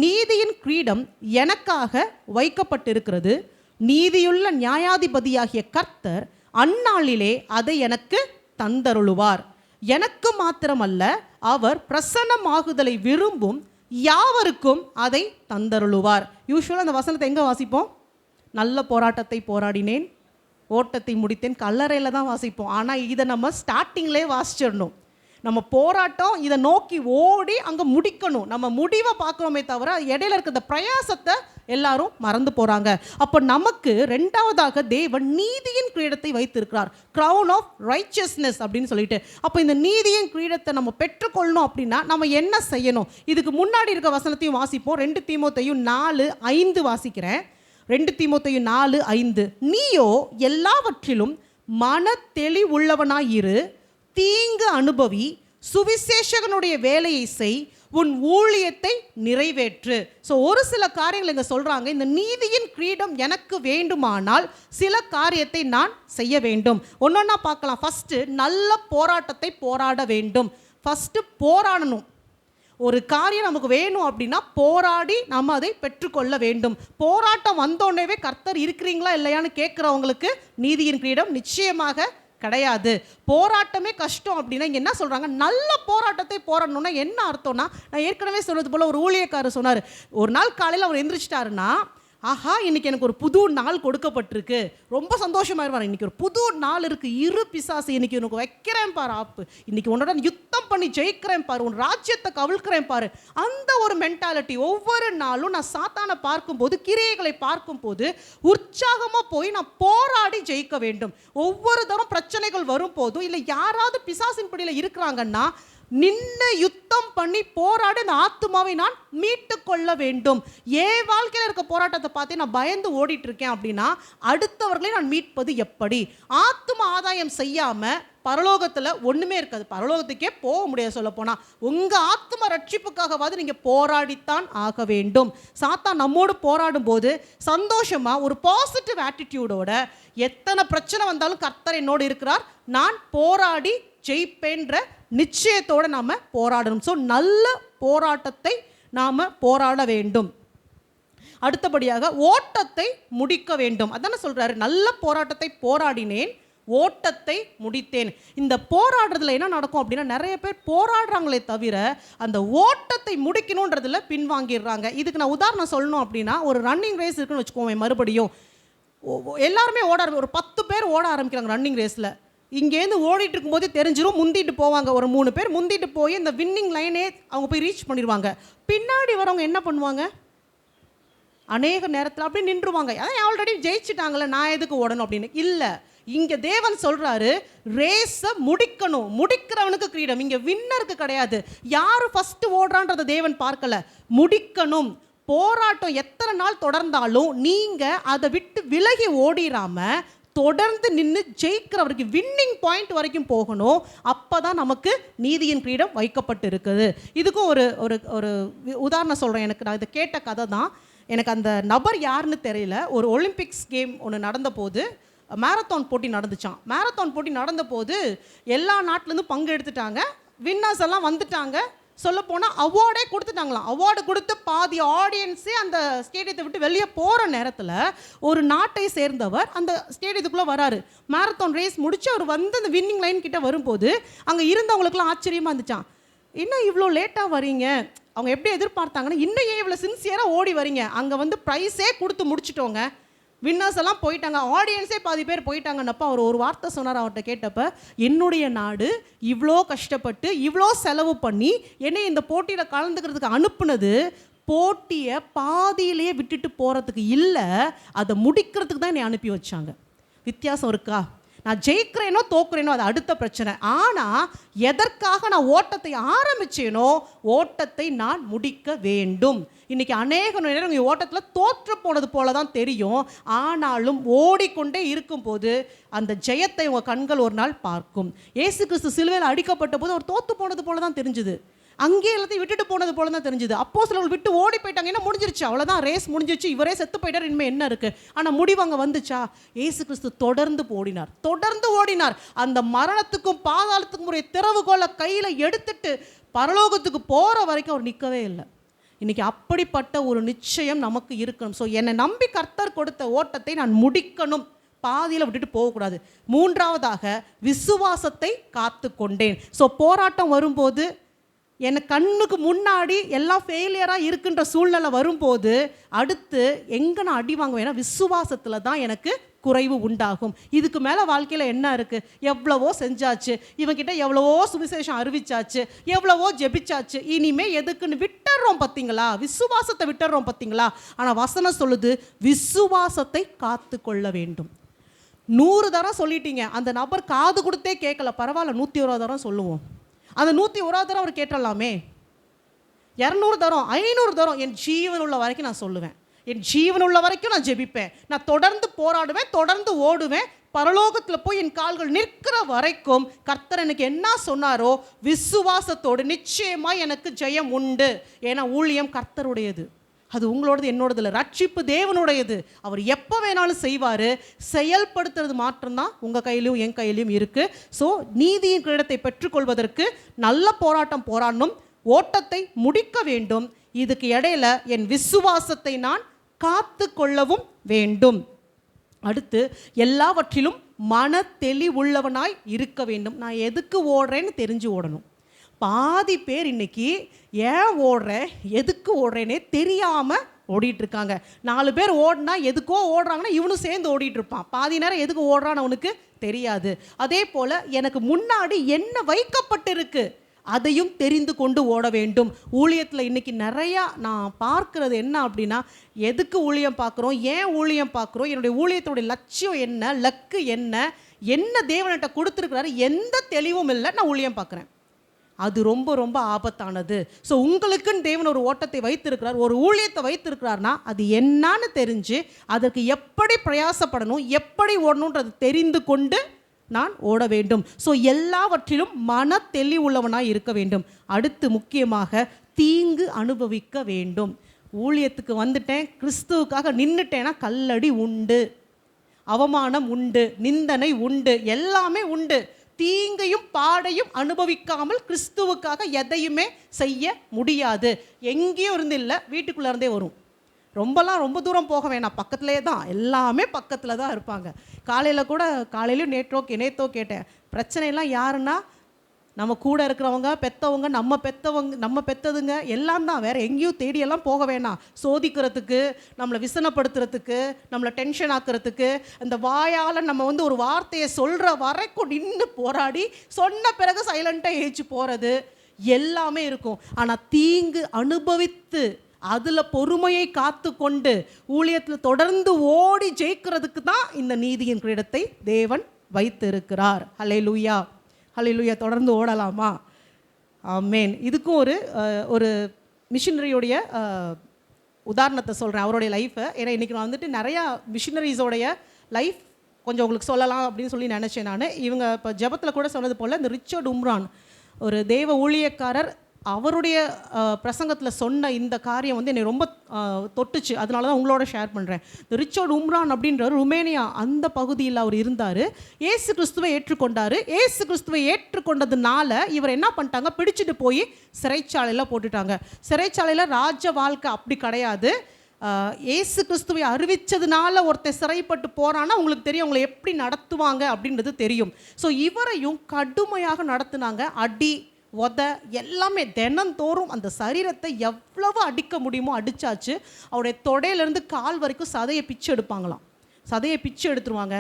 நீதியின் கிரீடம் எனக்காக வைக்கப்பட்டிருக்கிறது. நீதியுள்ள நியாயாதிபதியாகிய கர்த்தர் அந்நாளிலே அதை எனக்கு தந்தருளுவார். எனக்கு மாத்திரமல்ல, அவர் பிரசன்னமாகுதலை விரும்பும் யாவருக்கும் அதை தந்தருளுவார். யூசுவலாக அந்த வசனத்தை எங்கே வாசிப்போம்? நல்ல போராட்டத்தை போராடினேன், ஓட்டத்தை முடித்தேன், கல்லறையில் தான் வாசிப்போம். ஆனால் இதை நம்ம ஸ்டார்டிங்லேயே வாசிச்சிடணும். நம்ம போராட்டம் இதை நோக்கி ஓடி அங்கே முடிக்கணும். நம்ம முடிவை பார்க்குறோமே தவிர இடையில இருக்கிற பிரயாசத்தை எல்லாரும் மறந்து போகிறாங்க. அப்போ நமக்கு 2வதாக தேவன் நீதியின் கிரீடத்தை வைத்திருக்கிறார், க்ரௌன் ஆஃப் ரைச்சியஸ்னஸ் அப்படின்னு சொல்லிட்டு. அப்போ இந்த நீதியின் கிரீடத்தை நம்ம பெற்றுக்கொள்ளணும் அப்படின்னா நம்ம என்ன செய்யணும்? இதுக்கு முன்னாடி இருக்க வசனத்தையும் வாசிப்போம். 2 தீமோத்தேயு 4:5 வாசிக்கிறேன். 2 தீமோத்தேயு 4:5. நீயோ எல்லாவற்றிலும் மன தெளிவுள்ளவனாயிரு, தீங்கு அனுபவி, சுவிசேஷகனுடைய வேலையை செய், உன் ஊழியத்தை நிறைவேற்று. ஸோ ஒரு சில காரியங்கள் இங்கே சொல்கிறாங்க. இந்த நீதியின் கிரீடம் எனக்கு வேண்டுமானால் சில காரியத்தை நான் செய்ய வேண்டும். ஒன்றொன்னா பார்க்கலாம். ஃபஸ்ட்டு நல்ல போராட்டத்தை போராட வேண்டும். ஃபஸ்ட்டு போராடணும். ஒரு காரியம் நமக்கு வேணும் அப்படின்னா போராடி நம்ம அதை பெற்றுக்கொள்ள வேண்டும். போராட்டம் வந்தோடனே கர்த்தர் இருக்கிறீங்களா இல்லையான்னு கேட்குறவங்களுக்கு நீதியின் கிரீடம் நிச்சயமாக கிடையாது. போராட்டமே கஷ்டம் அப்படின்னா இங்கே என்ன சொல்கிறாங்க, நல்ல போராட்டத்தை போராடணும்னா என்ன அர்த்தம்னா, நான் ஏற்கனவே சொன்னது போல் ஒரு ஊழியக்காரர் சொன்னார், ஒரு நாள் காலையில் அவர் எந்திரிச்சிட்டாருன்னா, ஆஹா இன்னைக்கு எனக்கு ஒரு புது நாள் கொடுக்கப்பட்டிருக்கு, ரொம்ப சந்தோஷமாயிருவார். இன்னைக்கு ஒரு புது நாள் இருக்குது, இரு பிசாசு இன்னைக்கு உனக்கு வைக்கிறேன் பாரு ஆப்பு, இன்னைக்கு உன்னோட யுத்தம் பண்ணி ஜெயிக்கிறேன் பாரு, உன் ராஜ்யத்தை கவிழ்க்கிறேன் பாரு. அந்த ஒரு மென்டாலிட்டி ஒவ்வொரு நாளும் நான் சாத்தானை பார்க்கும்போது, கிரியைகளை பார்க்கும்போது உற்சாகமாக போய் நான் போராடி ஜெயிக்க வேண்டும். ஒவ்வொரு தரம் பிரச்சனைகள் வரும் போதும், இல்லை யாராவது பிசாசின் படியில் இருக்கிறாங்கன்னா நின்று யுத்தம் பண்ணி போராடி அந்த ஆத்துமாவை நான் மீட்டு கொள்ள வேண்டும். என் வாழ்க்கையில் இருக்க போராட்டத்தை பார்த்து நான் பயந்து ஓடிட்டு இருக்கேன் அப்படின்னா அடுத்தவர்களை நான் மீட்பது எப்படி? ஆத்தும ஆதாயம் செய்யாமல் பரலோகத்தில் ஒன்றுமே இருக்காது, பரலோகத்துக்கே போக முடியாது. சொல்ல போனால் உங்கள் ஆத்ம ரட்சிப்புக்காகவாது நீங்கள் போராடித்தான் ஆக வேண்டும். சாத்தான் நம்மோடு போராடும் போது சந்தோஷமாக ஒரு பாசிட்டிவ் ஆட்டிடியூடோட, எத்தனை பிரச்சனை வந்தாலும் கர்த்தர் என்னோடு இருக்கிறார், நான் போராடி ஜெயிப்பேன்ற நிச்சயத்தோடு நாம் போராடணும். ஸோ நல்ல போராட்டத்தை நாம் போராட வேண்டும். அடுத்தபடியாக ஓட்டத்தை முடிக்க வேண்டும். அதானே சொல்கிறாரு, நல்ல போராட்டத்தை போராடினேன், ஓட்டத்தை முடித்தேன். இந்த போராடுறதுல என்ன நடக்கும் அப்படின்னா, நிறைய பேர் போராடுறாங்களே தவிர அந்த ஓட்டத்தை முடிக்கணுன்றதுல பின்வாங்கிடுறாங்க. இதுக்கு நான் உதாரணம் சொல்லணும் அப்படின்னா, ஒரு ரன்னிங் ரேஸ் இருக்குன்னு வச்சுக்கோங்க, மறுபடியும் எல்லாருமே ஒரு 10 பேர் ஓட ஆரம்பிக்கிறாங்க ரன்னிங் ரேஸில். இங்கேருந்து ஓடிட்டு இருக்கும்போது தெரிஞ்சிடும், முந்திட்டு போவாங்க. ஒரு 3 பேர் முந்திட்டு போய் இந்த வின்னிங் லைனே அவங்க போய் ரீச் பண்ணிடுவாங்க. பின்னாடி வரவங்க என்ன பண்ணுவாங்க, அநேக நேரத்தில் அப்படி நின்றுவாங்க. அதான் ஆல்ரெடி ஜெயிச்சுட்டாங்களே, நான் எதுக்கு ஓடணும் அப்படின்னு. இல்லை, இங்கே தேவன் சொல்கிறாரு, ரேஸை முடிக்கணும், முடிக்கிறவனுக்கு கிரீடம். இங்கே வின்னருக்கு கிடையாது. யார் ஃபஸ்ட்டு ஓடுறான்றதை தேவன் பார்க்கல, முடிக்கணும். போராட்டம் எத்தனை நாள் தொடர்ந்தாலும் நீங்கள் அதை விட்டு விலகி ஓடிடாமல் தொடர்ந்து நின்று ஜெயிக்கிறவருக்கு வின்னிங் பாயிண்ட் வரைக்கும் போகணும். அப்போ தான் நமக்கு நீதியின் கிரீடம் வைக்கப்பட்டு இருக்குது. இதுக்கும் ஒரு ஒரு ஒரு உதாரணம் சொல்கிறேன். எனக்கு நான் இதை கேட்ட கதை தான். எனக்கு அந்த நபர் யாருன்னு தெரியல. ஒரு ஒலிம்பிக்ஸ் கேம் ஒன்று நடந்த போது மேரத்தான் போட்டி நடந்துச்சான். மேரத்தான் போட்டி நடந்த போது எல்லா நாட்டிலேருந்து பங்கு எடுத்துட்டாங்க, வின்னர்ஸ் எல்லாம் வந்துட்டாங்க. சொல்லப்போனால் அவார்டே கொடுத்துட்டாங்களாம். அவார்டு கொடுத்து பாதி ஆடியன்ஸே அந்த ஸ்டேடியத்தை விட்டு வெளியே போகிற நேரத்தில் ஒரு நாட்டை சேர்ந்தவர் அந்த ஸ்டேடியத்துக்குள்ளே வராரு. மேரத்தான் ரேஸ் முடித்து அவர் வந்து அந்த வின்னிங் லைன் கிட்டே வரும்போது அங்கே இருந்தவங்களுக்குலாம் ஆச்சரியமாக இருந்துச்சான். என்ன இவ்வளோ லேட்டாக வரீங்க? அவங்க எப்படி எதிர்பார்த்தாங்கன்னா, இன்னும் ஏன் இவ்வளோ சின்சியராக ஓடி வரீங்க? அங்கே வந்து ப்ரைஸே கொடுத்து முடிச்சிட்டோங்க, வின்னர்ஸ் எல்லாம் போயிட்டாங்க, ஆடியன்ஸே பாதி பேர் போயிட்டாங்கன்னப்போ அவர் ஒரு வார்த்தை சொன்னார். அவர்கிட்ட கேட்டப்ப, என்னுடைய நாடு இவ்வளோ கஷ்டப்பட்டு இவ்வளோ செலவு பண்ணி என்னை இந்த போட்டியில் கலந்துக்கிறதுக்கு அனுப்புனது போட்டியை பாதியிலேயே விட்டுட்டு போகிறதுக்கு இல்லை, அதை முடிக்கிறதுக்கு தான் என்னை அனுப்பி வச்சாங்க. வித்தியாசம் இருக்கா? நான் ஜெயிக்கிறேனோ தோக்குறேனோ அது அடுத்த பிரச்சனை. ஆனால் எதற்காக நான் ஓட்டத்தை ஆரம்பிச்சேனோ ஓட்டத்தை நான் முடிக்க வேண்டும். இன்றைக்கி அநேக நேரம் ஓட்டத்தில் தோற்று போனது போல தான் தெரியும். ஆனாலும் ஓடிக்கொண்டே இருக்கும்போது அந்த ஜெயத்தை உங்கள் கண்கள் ஒரு நாள் பார்க்கும். இயேசு கிறிஸ்து சிலுவையில் அடிக்கப்பட்ட போது அவர் தோற்று போனது போல தான் தெரிஞ்சுது, அங்கேயே எல்லாத்தையும் விட்டுட்டு போனது போல தான் தெரிஞ்சுது. அப்போஸ்தலர்கள் விட்டு ஓடி போயிட்டாங்க, என்ன முடிஞ்சிருச்சு, அவ்வளோதான், ரேஸ் முடிஞ்சிருச்சு, இவரே செத்து போயிட்டார், இனிமேல் என்ன இருக்குது? ஆனால் முடிவு அங்கே வந்துச்சா? இயேசு கிறிஸ்து தொடர்ந்து ஓடினார். அந்த மரணத்துக்கும் பாதாளத்துக்கும் ஒரு திறவுகோலை கையில் எடுத்துட்டு பரலோகத்துக்கு போகிற வரைக்கும் அவர் நிற்கவே இல்லை. இன்றைக்கி அப்படிப்பட்ட ஒரு நிச்சயம் நமக்கு இருக்கணும். ஸோ என்னை நம்பி கர்த்தர் கொடுத்த ஓட்டத்தை நான் முடிக்கணும், பாதியில் விட்டுட்டு போகக்கூடாது. மூன்றாவதாக விசுவாசத்தை காத்து கொண்டேன். ஸோ போராட்டம் வரும்போது, எனக்கு கண்ணுக்கு முன்னாடி எல்லாம் ஃபெயிலியராக இருக்குன்ற சூழ்நிலை வரும்போது அடுத்து எங்கே நான் அடி வாங்குவேன்? ஏன்னா விசுவாசத்தில் தான் எனக்கு குறைவு உண்டாகும். இதுக்கு மேலே வாழ்க்கையில் என்ன இருக்குது? எவ்வளவோ செஞ்சாச்சு, இவங்கிட்ட எவ்வளவோ சுவிசேஷம் அறிவிச்சாச்சு, எவ்வளவோ ஜெபிச்சாச்சு, இனிமே எதுக்குன்னு விட்டுறோம் பார்த்தீங்களா? விசுவாசத்தை விட்டுறோம் பார்த்தீங்களா? ஆனால் வசனம் சொல்லுது, விசுவாசத்தை காத்து கொள்ள வேண்டும். 100 தரம் சொல்லிட்டீங்க, அந்த நபர் காது கொடுத்தே கேட்கல, பரவாயில்ல 101 தரம் சொல்லுவோம். அந்த 101 தரம் அவர் கேட்டலாமே. 200 தரம் 500 தரம் என் ஜீவன் உள்ள வரைக்கும் நான் சொல்லுவேன், என் ஜீவன் உள்ள வரைக்கும் நான் ஜெபிப்பேன், நான் தொடர்ந்து போராடுவேன், தொடர்ந்து ஓடுவேன், பரலோகத்தில் போய் என் கால்கள் நிற்கிற வரைக்கும் கர்த்தர் எனக்கு என்ன சொன்னாரோ விசுவாசத்தோடு நிச்சயமாக எனக்கு ஜெயம் உண்டு. ஏன்னா ஊழியம் கர்த்தருடையது, அது உங்களோடது என்னோடது இல்லை. ரட்சிப்பு தேவனுடையது, அவர் எப்போ வேணாலும் செய்வார். செயல்படுத்துறது மாற்றம்தான் உங்கள் கையிலையும் என் கையிலையும் இருக்குது. ஸோ நீதியின் கிரீடத்தை பெற்றுக்கொள்வதற்கு நல்ல போராட்டம் போராடணும், ஓட்டத்தை முடிக்க வேண்டும். இதுக்கு இடையில என் விசுவாசத்தை நான் காத்து கொள்ளவும் வேண்டும். அடுத்து எல்லாவற்றிலும் மன தெளிவுள்ளவனாய் இருக்க வேண்டும். நான் எதுக்கு ஓடுறேன்னு தெரிஞ்சு ஓடணும். பாதி பேர் இன்னைக்கு ஏன் ஓடுறேன் எதுக்கு ஓடுறேனே தெரியாமல் ஓடிட்டுருக்காங்க. 4 பேர் ஓடினா எதுக்கோ ஓடுறாங்கன்னா இவனும் சேர்ந்து ஓடிட்டு இருப்பான். பாதி நேரம் எதுக்கு ஓடுறான்னு அவனுக்கு தெரியாது. அதே போல் எனக்கு முன்னாடி என்ன வைக்கப்பட்டிருக்கு அதையும் தெரிந்து கொண்டு ஓட வேண்டும். ஊழியத்தில் இன்றைக்கி நிறையா நான் பார்க்குறது என்ன அப்படின்னா, எதுக்கு ஊழியம் பார்க்குறோம், ஏன் ஊழியம் பார்க்குறோம், என்னுடைய ஊழியத்தோடைய லட்சியம் என்ன, லக்கு என்ன, என்ன தேவன்கிட்ட கொடுத்துருக்கிறாரு, எந்த தெளிவும் இல்லை, நான் ஊழியம் பார்க்குறேன். அது ரொம்ப ரொம்ப ஆபத்தானது. ஸோ உங்களுக்குன்னு தேவன் ஒரு ஓட்டத்தை வைத்திருக்கிறார், ஒரு ஊழியத்தை வைத்திருக்கிறார்னா அது என்னான்னு தெரிஞ்சு அதற்கு எப்படி பிரயாசப்படணும், எப்படி ஓடணுன்றது தெரிந்து கொண்டு நான் ஓட வேண்டும். ஸோ எல்லாவற்றிலும் மன தெளிவுள்ளவனாய் இருக்க வேண்டும். அடுத்து முக்கியமாக தீங்கு அனுபவிக்க வேண்டும். ஊழியத்துக்கு வந்துட்டேன், கிறிஸ்துவுக்காக நின்றுட்டேன்னா கல்லடி உண்டு, அவமானம் உண்டு, நிந்தனை உண்டு, எல்லாமே உண்டு. தீங்கையும் பாடையும் அனுபவிக்காமல் கிறிஸ்துவுக்காக எதையுமே செய்ய முடியாது. எங்கேயும் இருந்து இல்லை, வீட்டுக்குள்ளே இருந்தே வரும். ரொம்ப தூரம் போக வேணாம், பக்கத்துலேயே தான், எல்லாமே பக்கத்தில் தான் இருப்பாங்க. காலையிலையும் நேத்தோ கேட்டேன், பிரச்சனையெல்லாம் யாருன்னா நம்ம கூட இருக்கிறவங்க, பெற்றவங்க, நம்ம பெற்றதுங்க எல்லாம் தான். வேறு எங்கேயும் தேடியெல்லாம் போக வேணாம். சோதிக்கிறதுக்கு, நம்மளை விசனப்படுத்துறதுக்கு, நம்மளை டென்ஷன் ஆக்கிறதுக்கு, அந்த வாயால் நம்ம ஒரு வார்த்தையை சொல்கிற வரைக்கும் நின்று போராடி சொன்ன பிறகு சைலண்ட்டாக ஏச்சு போகிறது எல்லாமே இருக்கும். ஆனால் தீங்கு அனுபவித்து அதில் பொறுமையை காத்து கொண்டு ஊழியத்தில் தொடர்ந்து ஓடி ஜெயிக்கிறதுக்கு தான் இந்த நீதியின் கிரீடத்தை தேவன் வைத்திருக்கிறார். ஹல்லேலூயா, ஹல்லேலூயா. தொடர்ந்து ஓடலாமா? ஆமென். இதுக்கும் ஒரு மிஷினரியோடைய உதாரணத்தை சொல்கிறேன், அவருடைய லைஃப்பை. ஏன்னா இன்றைக்கி நான் நிறையா மிஷினரிஸோடைய லைஃப் கொஞ்சம் உங்களுக்கு சொல்லலாம் அப்படின்னு சொல்லி நினச்சேன் நான். இவங்க இப்போ ஜெபத்தில் கூட சொன்னது போல், இந்த ரிச்சர்ட் உம்ரான் ஒரு தேவ ஊழியக்காரர், அவருடைய பிரசங்கத்தில் சொன்ன இந்த காரியம் என்னை ரொம்ப தொட்டுச்சு. அதனால தான் உங்களோட ஷேர் பண்ணுறேன். இந்த ரிச்சர்ட் உம்ரான் அப்படின்றவர் ருமேனியா அந்த பகுதியில் அவர் இருந்தார். ஏசு கிறிஸ்துவை ஏற்றுக்கொண்டார். ஏசு கிறிஸ்துவை ஏற்றுக்கொண்டதுனால இவர் என்ன பண்ணிட்டாங்க, பிடிச்சிட்டு போய் சிறைச்சாலையில் போட்டுட்டாங்க. சிறைச்சாலையில் ராஜ வாழ்க்கை அப்படி கிடையாது. ஏசு கிறிஸ்துவை அறிவித்ததுனால ஒருத்தர் சிறைப்பட்டு போகிறான்னா உங்களுக்கு தெரியும் அவங்களை எப்படி நடத்துவாங்க அப்படின்றது தெரியும். ஸோ இவரையும் கடுமையாக நடத்துனாங்க. அடி உத எல்லாமே தினந்தோறும் அந்த சரீரத்தை எவ்வளவு அடிக்க முடியுமோ அடித்தாச்சு. அவருடைய தொடையிலேருந்து கால் வரைக்கும் சதையை பிச்சு எடுப்பாங்களாம். சதையை பிச்சு எடுத்துருவாங்க,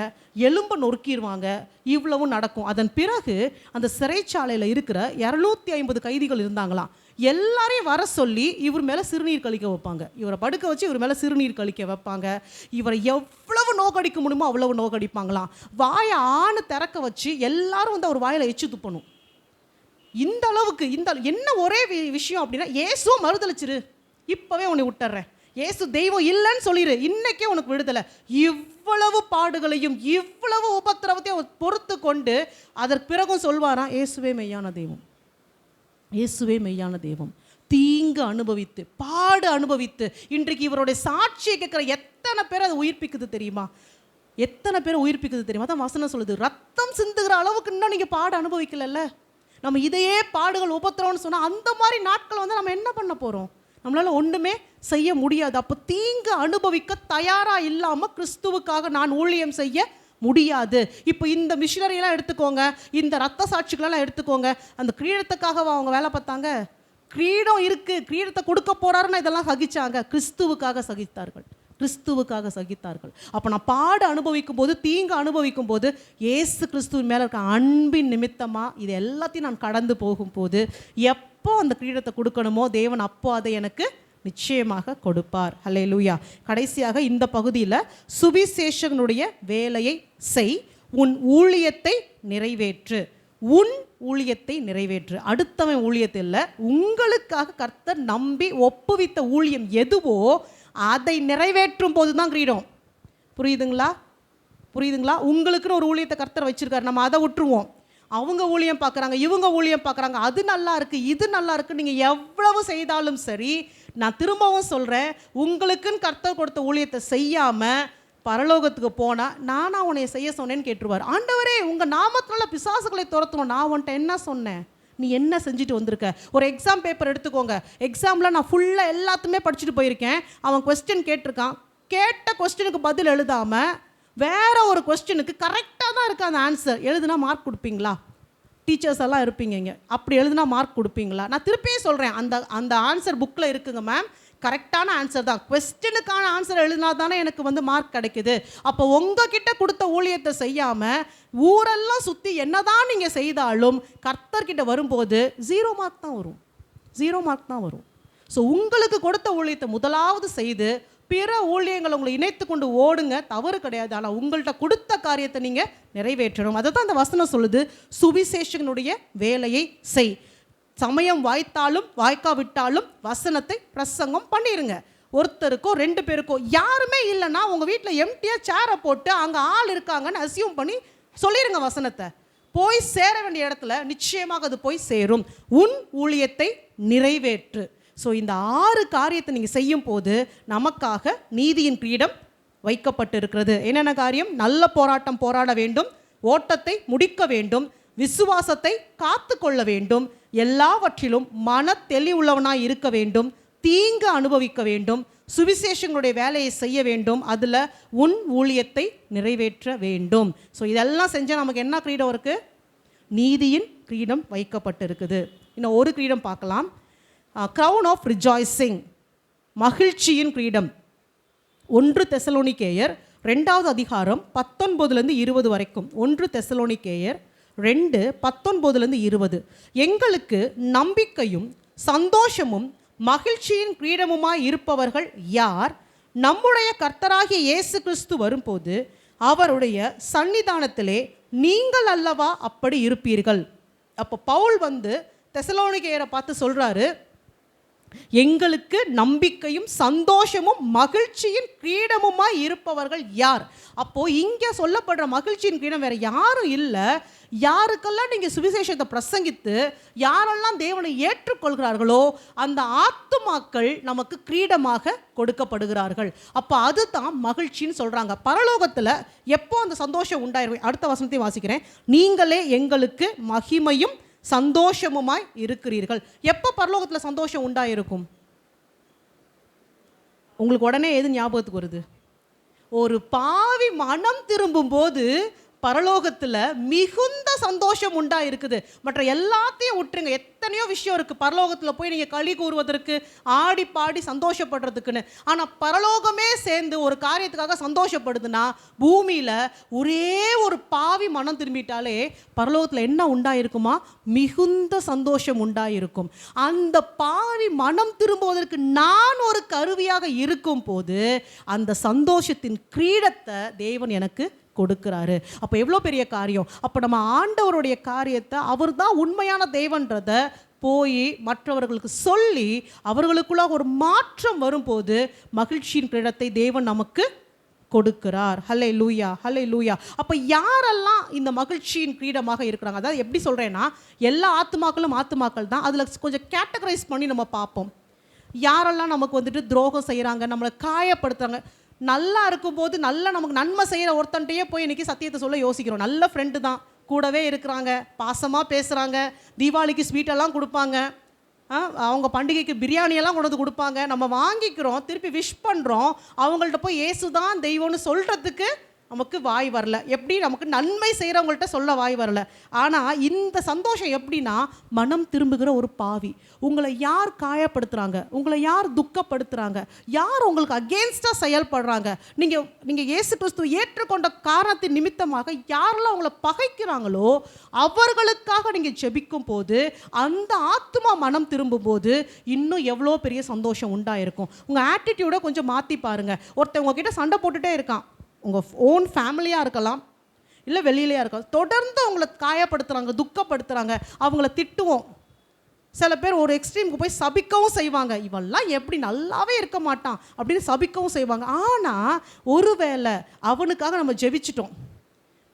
எலும்பை நொறுக்கிடுவாங்க, இவ்வளவும் நடக்கும். அதன் பிறகு அந்த சிறைச்சாலையில் இருக்கிற 250 கைதிகள் இருந்தாங்களாம். எல்லாரையும் வர சொல்லி இவர் மேலே சிறுநீர் கழிக்க வைப்பாங்க. இவரை படுக்க வச்சு இவர் மேலே சிறுநீர் கழிக்க வைப்பாங்க. இவரை எவ்வளவு நோக்கடிக்க முடியுமோ அவ்வளவு நோக்கடிப்பாங்களாம். வாயை ஆணு திறக்க வச்சு எல்லாரும் அவர் வாயில் எச்சு துப்பணும். இந்த அளவுக்கு என்ன ஒரே விஷயம் அப்படின்னா, இயேசுவை மறுதளிச்சிரு, இப்போவே உன்னை விட்டுறேன், இயேசு தெய்வம் இல்லைன்னு சொல்லிடு, இன்னைக்கே உனக்கு விடுதலை. இவ்வளவு பாடுகளையும் இவ்வளவு உபத்திரவத்தையும் பொறுத்து கொண்டு அதற்கு பிறகும் சொல்வாராம், இயேசுவே மெய்யான தெய்வம், இயேசுவே மெய்யான தெய்வம். தீங்கு அனுபவித்து பாடு அனுபவித்து இன்றைக்கு இவருடைய சாட்சியை கேட்குற எத்தனை பேர் அதை உயிர்ப்பிக்குது தெரியுமா? எத்தனை பேர் உயிர்ப்பிக்குது தெரியுமா? தான் வசனம் சொல்லுது, ரத்தம் சிந்துகிற அளவுக்கு இன்னும் நீங்கள் பாடு அனுபவிக்கலல்ல. நம்ம இதையே பாடுகள் உபத்திரம்னு சொன்னால் அந்த மாதிரி நாட்கள் நம்ம என்ன பண்ண போகிறோம்? நம்மளால் ஒன்றுமே செய்ய முடியாது. அப்போ தீங்கு அனுபவிக்க தயாராக இல்லாமல் கிறிஸ்துவுக்காக நான் ஊழியம் செய்ய முடியாது. இப்போ இந்த மிஷினரியெல்லாம் எடுத்துக்கோங்க, இந்த ரத்த சாட்சிகளெல்லாம் எடுத்துக்கோங்க. அந்த கிரீடத்துக்காக அவங்க வேலை பார்த்தாங்க. கிரீடம் இருக்குது, கிரீடத்தை கொடுக்க போகிறாருன்னு இதெல்லாம் சகிச்சாங்க. கிறிஸ்துவுக்காக சகித்தார்கள், கிறிஸ்துவுக்காக சகித்தார்கள். அப்போ நான் பாடு அனுபவிக்கும் போது, தீங்கு அனுபவிக்கும் போது, இயேசு கிறிஸ்துவின் மேலே இருக்க அன்பின் நிமித்தமாக இது எல்லாத்தையும் நான் கடந்து போகும்போது எப்போ அந்த கிரீடத்தை கொடுக்கணுமோ தேவன் அப்போ அதை எனக்கு நிச்சயமாக கொடுப்பார். ஹல்லேலூயா. கடைசியாக இந்த பகுதியில் சுவிசேஷகனுடைய வேலையை செய், உன் ஊழியத்தை நிறைவேற்று, உன் ஊழியத்தை நிறைவேற்று. அடுத்தவன் ஊழியத்தை இல்லை, உங்களுக்காக கர்த்தர் நம்பி ஒப்புவித்த ஊழியம் எதுவோ அதை நிறைவேற்றும் போது தான் கிரீடம். புரியுதுங்களா? உங்களுக்குன்னு ஒரு ஊழியத்தை கர்த்தர் வச்சிருக்காரு, நம்ம அதை விட்டுருவோம். அவங்க ஊழியம் பார்க்குறாங்க, இவங்க ஊழியம் பார்க்குறாங்க, அது நல்லா இருக்குது, இது நல்லா இருக்குது. நீங்கள் எவ்வளவு செய்தாலும் சரி, நான் திரும்பவும் சொல்கிறேன், உங்களுக்குன்னு கர்த்தர் கொடுத்த ஊழியத்தை செய்யாமல் பரலோகத்துக்கு போனால் நானாக உன்னை செய்ய சொன்னேன்னு கேட்டுருவார். ஆண்டவரே, உங்கள் நாமத்தினால பிசாசுகளை துரத்தணும், நான் உன்ட்ட என்ன சொன்னேன்? நீ என்ன செஞ்சுட்டு வந்திருக்க. ஒரு எக்ஸாம் பேப்பர் எடுத்துக்கோங்க. எக்ஸாமில் நான் ஃபுல்லாக எல்லாத்துமே படிச்சுட்டு போயிருக்கேன். அவன் கொஸ்டின் கேட்டிருக்கான், கேட்ட கொஸ்டினுக்கு பதில் எழுதாமல் வேற ஒரு கொஸ்டினுக்கு கரெக்டாக தான் இருக்குது அந்த ஆன்சர். எழுதுனா மார்க் கொடுப்பீங்களா? டீச்சர்ஸ் எல்லாம் இருப்பீங்க இங்கே. அப்படி எழுதுனா மார்க் கொடுப்பீங்களா? நான் திருப்பியும் சொல்கிறேன், அந்த ஆன்சர் புக்கில் இருக்குங்க மேம், கரெக்டான ஆன்சர் தான். கொஸ்டினுக்கான ஆன்சர் எழுதினா தானே எனக்கு மார்க் கிடைக்குது. அப்போ உங்ககிட்ட கொடுத்த ஊழியத்தை செய்யாமல் ஊரெல்லாம் சுற்றி என்னதான் நீங்கள் செய்தாலும் கர்த்தர்கிட்ட வரும்போது 0 மார்க் தான் வரும். 0 மார்க் தான் வரும். ஸோ உங்களுக்கு கொடுத்த ஊழியத்தை முதலாவது செய்து பிற ஊழியங்களை உங்களை இணைத்து கொண்டு ஓடுங்க, தவறு கிடையாது. ஆனால் உங்கள்கிட்ட கொடுத்த காரியத்தை நீங்கள் நிறைவேற்றணும். அதை தான் அந்த வசனம் சொல்லுது, சுவிசேஷனுடைய வேலையை செய். சமயம் வாய்த்தாலும் வாய்க்காவிட்டாலும் வசனத்தை பிரசங்கம் பண்ணிடுங்க. ஒருத்தருக்கோ 2 பேருக்கோ, யாருமே இல்லைன்னா உங்கள் வீட்டில் எம்டியாக சேரை போட்டு அங்கே ஆள் இருக்காங்கன்னு அசியூம் பண்ணி சொல்லிடுங்க வசனத்தை. போய் சேர வேண்டிய இடத்துல நிச்சயமாக அது போய் சேரும். உன் ஊழியத்தை நிறைவேற்று. ஸோ இந்த 6 காரியத்தை நீங்கள் செய்யும் போது நமக்காக நீதியின் கிரீடம் வைக்கப்பட்டு இருக்கிறது. என்னென்ன காரியம்? நல்ல போராட்டம் போராட வேண்டும், ஓட்டத்தை முடிக்க வேண்டும், விசுவாசத்தை காத்து கொள்ள வேண்டும், எல்லாவற்றிலும் மன தெளிவுள்ளவனாய் இருக்க வேண்டும், தீங்கு அனுபவிக்க வேண்டும், சுவிசேஷங்களுடைய வேலையை செய்ய வேண்டும், அதில் உன் ஊழியத்தை நிறைவேற்ற வேண்டும். ஸோ இதெல்லாம் செஞ்சால் நமக்கு என்ன கிரீடம் இருக்குது? நீதியின் கிரீடம் வைக்கப்பட்டு இருக்குது. இன்னும் ஒரு கிரீடம் பார்க்கலாம். க்ரௌன் ஆஃப் ரிஜாய்சிங், மகிழ்ச்சியின் கிரீடம். 1 தெசலோனிக்கேயர் 2வது அதிகாரம் 19-20 வரைக்கும். 1 தெசலோனிக்கேயர் 2 19-20. எங்களுக்கு நம்பிக்கையும் சந்தோஷமும் மகிழ்ச்சியின் கிரீடமுமாய் இருப்பவர்கள் யார்? நம்முடைய கர்த்தராகிய இயேசு கிறிஸ்து வரும்போது அவருடைய சன்னிதானத்திலே நீங்கள் அல்லவா அப்படி இருப்பீர்கள். அப்போ பவுல் தெசலோனிக்கேயரை பார்த்து சொல்றாரு, எங்களுக்கு நம்பிக்கையும் சந்தோஷமும் மகிழ்ச்சியின் கிரீடமுமாய் இருப்பவர்கள் யார்? அப்போ இங்கே சொல்லப்படுற மகிழ்ச்சியின் கிரீடம் வேற யாரும் இல்லை. யாருக்கெல்லாம் நீங்கள் சுவிசேஷத்தை பிரசங்கித்து யாரெல்லாம் தேவனை ஏற்றுக்கொள்கிறார்களோ அந்த ஆத்துமாக்கள் நமக்கு கிரீடமாக கொடுக்கப்படுகிறார்கள். அப்போ அதுதான் மகிழ்ச்சின்னு சொல்கிறாங்க. பரலோகத்தில் எப்போ அந்த சந்தோஷம் உண்டாயிருக்கும்? அடுத்த வசனத்தை வாசிக்கிறேன். நீங்களே எங்களுக்கு மகிமையும் சந்தோஷமுமாய் இருக்கிறீர்கள். எப்போ பரலோகத்தில் சந்தோஷம் உண்டாயிருக்கும்? உங்களுக்கு உடனே எது ஞாபகத்துக்கு வருது? ஒரு பாவி மனம் திரும்பும் போது பரலோகத்தில் மிகுந்த சந்தோஷம் உண்டா இருக்குது. மற்ற எல்லாத்தையும் விட்டுருங்க, எத்தனையோ விஷயம் இருக்குது பரலோகத்தில் போய் நீங்கள் களி கூறுவதற்கு, ஆடி பாடி சந்தோஷப்படுறதுக்குன்னு. ஆனால் பரலோகமே சேர்ந்து ஒரு காரியத்துக்காக சந்தோஷப்படுதுன்னா, பூமியில் ஒரே ஒரு பாவி மனம் திரும்பிட்டாலே பரலோகத்தில் என்ன உண்டாயிருக்குமா? மிகுந்த சந்தோஷம் உண்டாயிருக்கும். அந்த பாவி மனம் திரும்புவதற்கு நான் ஒரு கருவியாக இருக்கும் போது அந்த சந்தோஷத்தின் கிரீடத்தை தேவன் எனக்கு கொடுக்கிறாரு. அப்போ எவ்வளோ பெரிய காரியம். அப்போ நம்ம ஆண்டவருடைய காரியத்தை, அவர் தான் உண்மையான தேவன்றதை போய் மற்றவர்களுக்கு சொல்லி அவர்களுக்குள்ள ஒரு மாற்றம் வரும்போது மகிழ்ச்சியின் கிரீடத்தை தேவன் நமக்கு கொடுக்கிறார். ஹல்லேலூயா, ஹல்லேலூயா. அப்போ யாரெல்லாம் இந்த மகிழ்ச்சியின் கிரீடமாக இருக்கிறாங்க? அதாவது எப்படி சொல்கிறேன்னா, எல்லா ஆத்துமாக்கள் தான். அதில் கொஞ்சம் கேட்டகரைஸ் பண்ணி நம்ம பார்ப்போம். யாரெல்லாம் நமக்கு துரோகம் செய்கிறாங்க, நம்மளை காயப்படுத்துகிறாங்க. நல்லா இருக்கும்போது நமக்கு நன்மை செய்கிற ஒருத்தன்ட்டையே போய் இன்றைக்கி சத்தியத்தை சொல்ல யோசிக்கிறோம். நல்ல ஃப்ரெண்டு தான், கூடவே இருக்கிறாங்க, பாசமாக பேசுகிறாங்க, தீபாவளிக்கு ஸ்வீட்டெல்லாம் கொடுப்பாங்க, அவங்க பண்டிகைக்கு பிரியாணியெல்லாம் கொண்டு வந்து கொடுப்பாங்க, நம்ம வாங்கிக்கிறோம், திருப்பி விஷ் பண்ணுறோம். அவங்கள்ட்ட போய் இயேசு தான் தெய்வம்னு சொல்கிறதுக்கு நமக்கு வாய் வரல. எப்படி? நமக்கு நன்மை செய்கிறவங்கள்ட்ட சொல்ல வாய் வரல. ஆனால் இந்த சந்தோஷம் எப்படின்னா, மனம் திரும்புகிற ஒரு பாவி, உங்களை யார் காயப்படுத்துகிறாங்க, உங்களை யார் துக்கப்படுத்துகிறாங்க, யார் உங்களுக்கு அகேன்ஸ்டாக செயல்படுறாங்க, நீங்கள் இயேசு கிறிஸ்துவை ஏற்றுக்கொண்ட காரணத்தின் நிமித்தமாக யாரெல்லாம் உங்களை பகைக்கிறாங்களோ அவர்களுக்காக நீங்கள் ஜெபிக்கும் போது அந்த ஆத்மா மனம் திரும்பும் போது இன்னும் எவ்வளோ பெரிய சந்தோஷம் உண்டாயிருக்கும். உங்கள் ஆட்டிடியூடை கொஞ்சம் மாற்றி பாருங்கள். ஒருத்தன் உங்ககிட்ட சண்டை போட்டுகிட்டே இருக்கான், உங்கள் ஓன் ஃபேமிலியாக இருக்கலாம், இல்லை வெளியிலையாக இருக்கலாம், தொடர்ந்து அவங்கள காயப்படுத்துகிறாங்க, துக்கப்படுத்துகிறாங்க, அவங்கள திட்டுவோம். சில பேர் ஒரு எக்ஸ்ட்ரீமுக்கு போய் சபிக்கவும் செய்வாங்க, இவெல்லாம் எப்படி நல்லாவே இருக்க மாட்டான் அப்படின்னு சபிக்கவும் செய்வாங்க. ஆனால் ஒருவேளை அவனுக்காக நம்ம ஜெபிச்சிட்டோம்,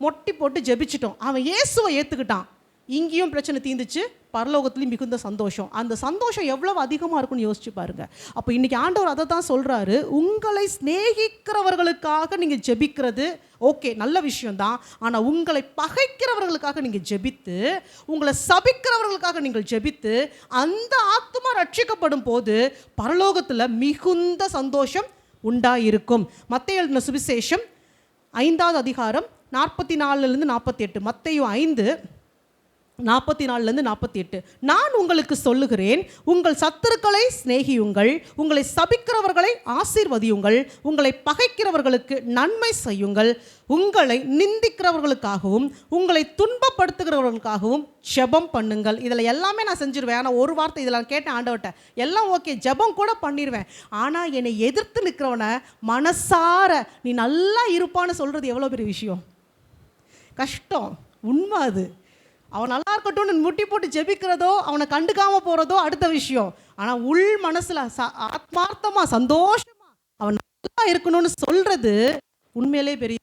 மொட்டி போட்டு ஜெபிச்சிட்டோம், அவன் இயேசுவை ஏற்றுக்கிட்டான், இங்கேயும் பிரச்சனை தீர்ந்துச்சு, பரலோகத்துலேயும் மிகுந்த சந்தோஷம். அந்த சந்தோஷம் எவ்வளவு அதிகமாக இருக்குன்னு யோசிச்சு பாருங்க. அப்போ இன்னைக்கு ஆண்டவர் அதை தான் சொல்கிறாரு, உங்களை சிநேகிக்கிறவர்களுக்காக நீங்கள் ஜெபிக்கிறது ஓகே, நல்ல விஷயம்தான். ஆனால் உங்களை பகைக்கிறவர்களுக்காக நீங்கள் ஜெபித்து, உங்களை சபிக்கிறவர்களுக்காக நீங்கள் ஜெபித்து, அந்த ஆத்துமா ரட்சிக்கப்படும் போது பரலோகத்தில் மிகுந்த சந்தோஷம் உண்டாயிருக்கும். மத்தேயு எழுதின சுவிசேஷம் 5வது அதிகாரம் 44 48. மத்தேயு 5 44 48. நான் உங்களுக்கு சொல்லுகிறேன், உங்கள் சத்துருக்களை சிநேகியுங்கள், உங்களை சபிக்கிறவர்களை ஆசீர்வதியுங்கள், உங்களை பகைக்கிறவர்களுக்கு நன்மை செய்யுங்கள், உங்களை நிந்திக்கிறவர்களுக்காகவும் உங்களை துன்பப்படுத்துகிறவர்களுக்காகவும் ஜெபம் பண்ணுங்கள். இதில் எல்லாமே நான் செஞ்சிருவேன். ஆனால் ஒரு வார்த்தை இதில் நான் கேட்டேன் ஆண்டவர்கிட்ட, எல்லாம் ஓகே, ஜெபம் கூட பண்ணிடுவேன். ஆனால் என்னை எதிர்த்து நிற்கிறவனை மனசார நீ நல்லா இருப்பான்னு சொல்கிறது எவ்வளோ பெரிய விஷயம். கஷ்டம், உண்மை அது. அவன் நல்லா இருக்கட்டும்னு முட்டி போட்டு ஜெபிக்கிறதோ, அவனை கண்டுக்காமல் போகிறதோ அடுத்த விஷயம். ஆனால் உள் மனசில் ஆத்மார்த்தமாக சந்தோஷமாக அவன் நல்லா இருக்கணும்னு சொல்கிறது உண்மையிலே பெரிய.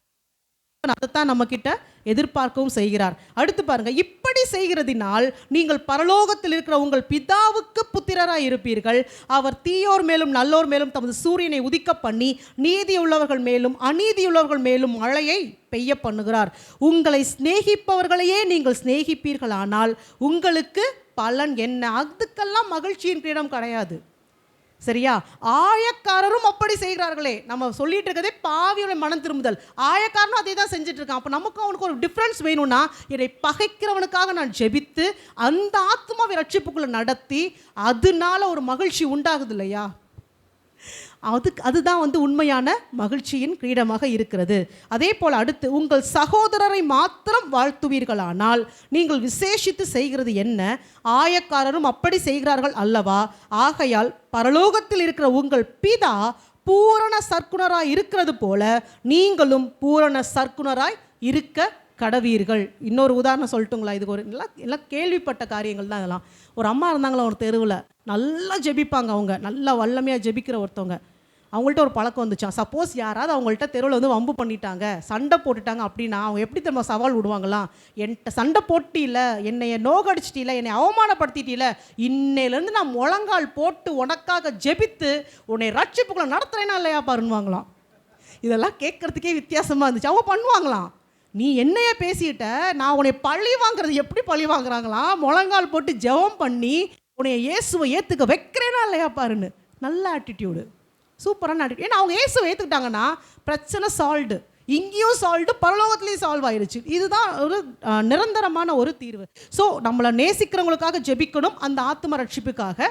அதைத்தான் நம்ம கிட்ட எதிர்பார்க்கவும் செய்கிறார். அடுத்து பாருங்க, இப்படி செய்கிறதினால் நீங்கள் பரலோகத்தில் இருக்கிற உங்கள் பிதாவுக்கு புத்திரராய் இருப்பீர்கள். அவர் தீயோர் மேலும் நல்லோர் மேலும் தமது சூரியனை உதிக்க பண்ணி நீதியுள்ளவர்கள் மேலும் அநீதியுள்ளவர்கள் மேலும் மழையை பெய்ய பண்ணுகிறார். உங்களை சிநேகிப்பவர்களையே நீங்கள் சிநேகிப்பீர்களானால் உங்களுக்கு பலன் என்ன? அதுக்கெல்லாம் மகிழ்ச்சியின் கிரீடம் கிடையாது. சரியா? ஆயக்காரரும் அப்படி செய்கிறார்களே. நம்ம சொல்லிட்டு இருக்கதே பாவியோட மனம் திரும்புதல். ஆயக்காரனும் அதே தான் செஞ்சுட்டு இருக்கான். அப்போ நமக்கு அவனுக்கு ஒரு டிஃப்ரென்ஸ் வேணும்னா, என்னை பகைக்கிறவனுக்காக நான் ஜெபித்து அந்த ஆத்மாவை ரட்சிப்புக்குள்ளே நடத்தி அதனால ஒரு மகிழ்ச்சி உண்டாகுது இல்லையா? அதுதான் உண்மையான மகிழ்ச்சியின் கிரீடமாக இருக்கிறது. அதே போல் அடுத்து, உங்கள் சகோதரரை மாத்திரம் வாழ்த்துவீர்களானால் நீங்கள் விசேஷித்து செய்கிறது என்ன? ஆயக்காரரும் அப்படி செய்கிறார்கள் அல்லவா? ஆகையால் பரலோகத்தில் இருக்கிற உங்கள் பிதா பூரண சற்குணராய் இருக்கிறது போல நீங்களும் பூரண சற்குணராய் இருக்க கடவீர்கள். இன்னொரு உதாரணம் சொல்லட்டுங்களா? இதுக்கு ஒரு எல்லாம் கேள்விப்பட்ட காரியங்கள் தான் இதெல்லாம். ஒரு அம்மா இருந்தாங்களா ஒரு தெருவில், நல்லா ஜெபிப்பாங்க. அவங்க நல்லா வல்லமையாக ஜெபிக்கிற ஒருத்தவங்க. அவங்கள்ட்ட ஒரு பழக்கம் வந்துச்சான். சப்போஸ் யாராவது அவங்கள்ட்ட தெருவில் வம்பு பண்ணிட்டாங்க, சண்டை போட்டுட்டாங்க அப்படின்னா அவங்க எப்படி நம்ம சவால் விடுவாங்களாம், என்கிட்ட சண்டை போட்டியில, என்னைய நோகடிச்சிட்டில, என்னை அவமானப்படுத்திட்டில, இன்னையிலேருந்து நான் முழங்கால் போட்டு உனக்காக ஜெபித்து உன்னை ரட்சிப்புக்குள்ள நடத்துறேன்னா இல்லையா பாருவாங்களாம். இதெல்லாம் கேட்கறதுக்கே வித்தியாசமாக இருந்துச்சு. அவங்க பண்ணுவாங்களாம். நீ என்னைய பேசிட்ட, நான் உன்னை பழி வாங்குறது எப்படி பழி வாங்குறாங்களாம், முழங்கால் போட்டு ஜெபம் பண்ணி உன்னை இயேசுவை ஏற்றுக்க வைக்கிறேனா இல்லையா பாருன்னு. நல்ல ஆட்டிடியூடு, சூப்பரான ஆட்டிடியூட். ஏன்னா அவங்க இயேசுவை ஏற்றுக்கிட்டாங்கன்னா பிரச்சனை சால்வ்டு. இங்கேயும் சால்வ்டு, பரலோகத்துலேயும் சால்வ் ஆயிடுச்சு. இதுதான் ஒரு நிரந்தரமான ஒரு தீர்வு. ஸோ நம்மளை நேசிக்கிறவங்களுக்காக ஜெபிக்கணும், அந்த ஆத்ம ரட்சிப்புக்காக.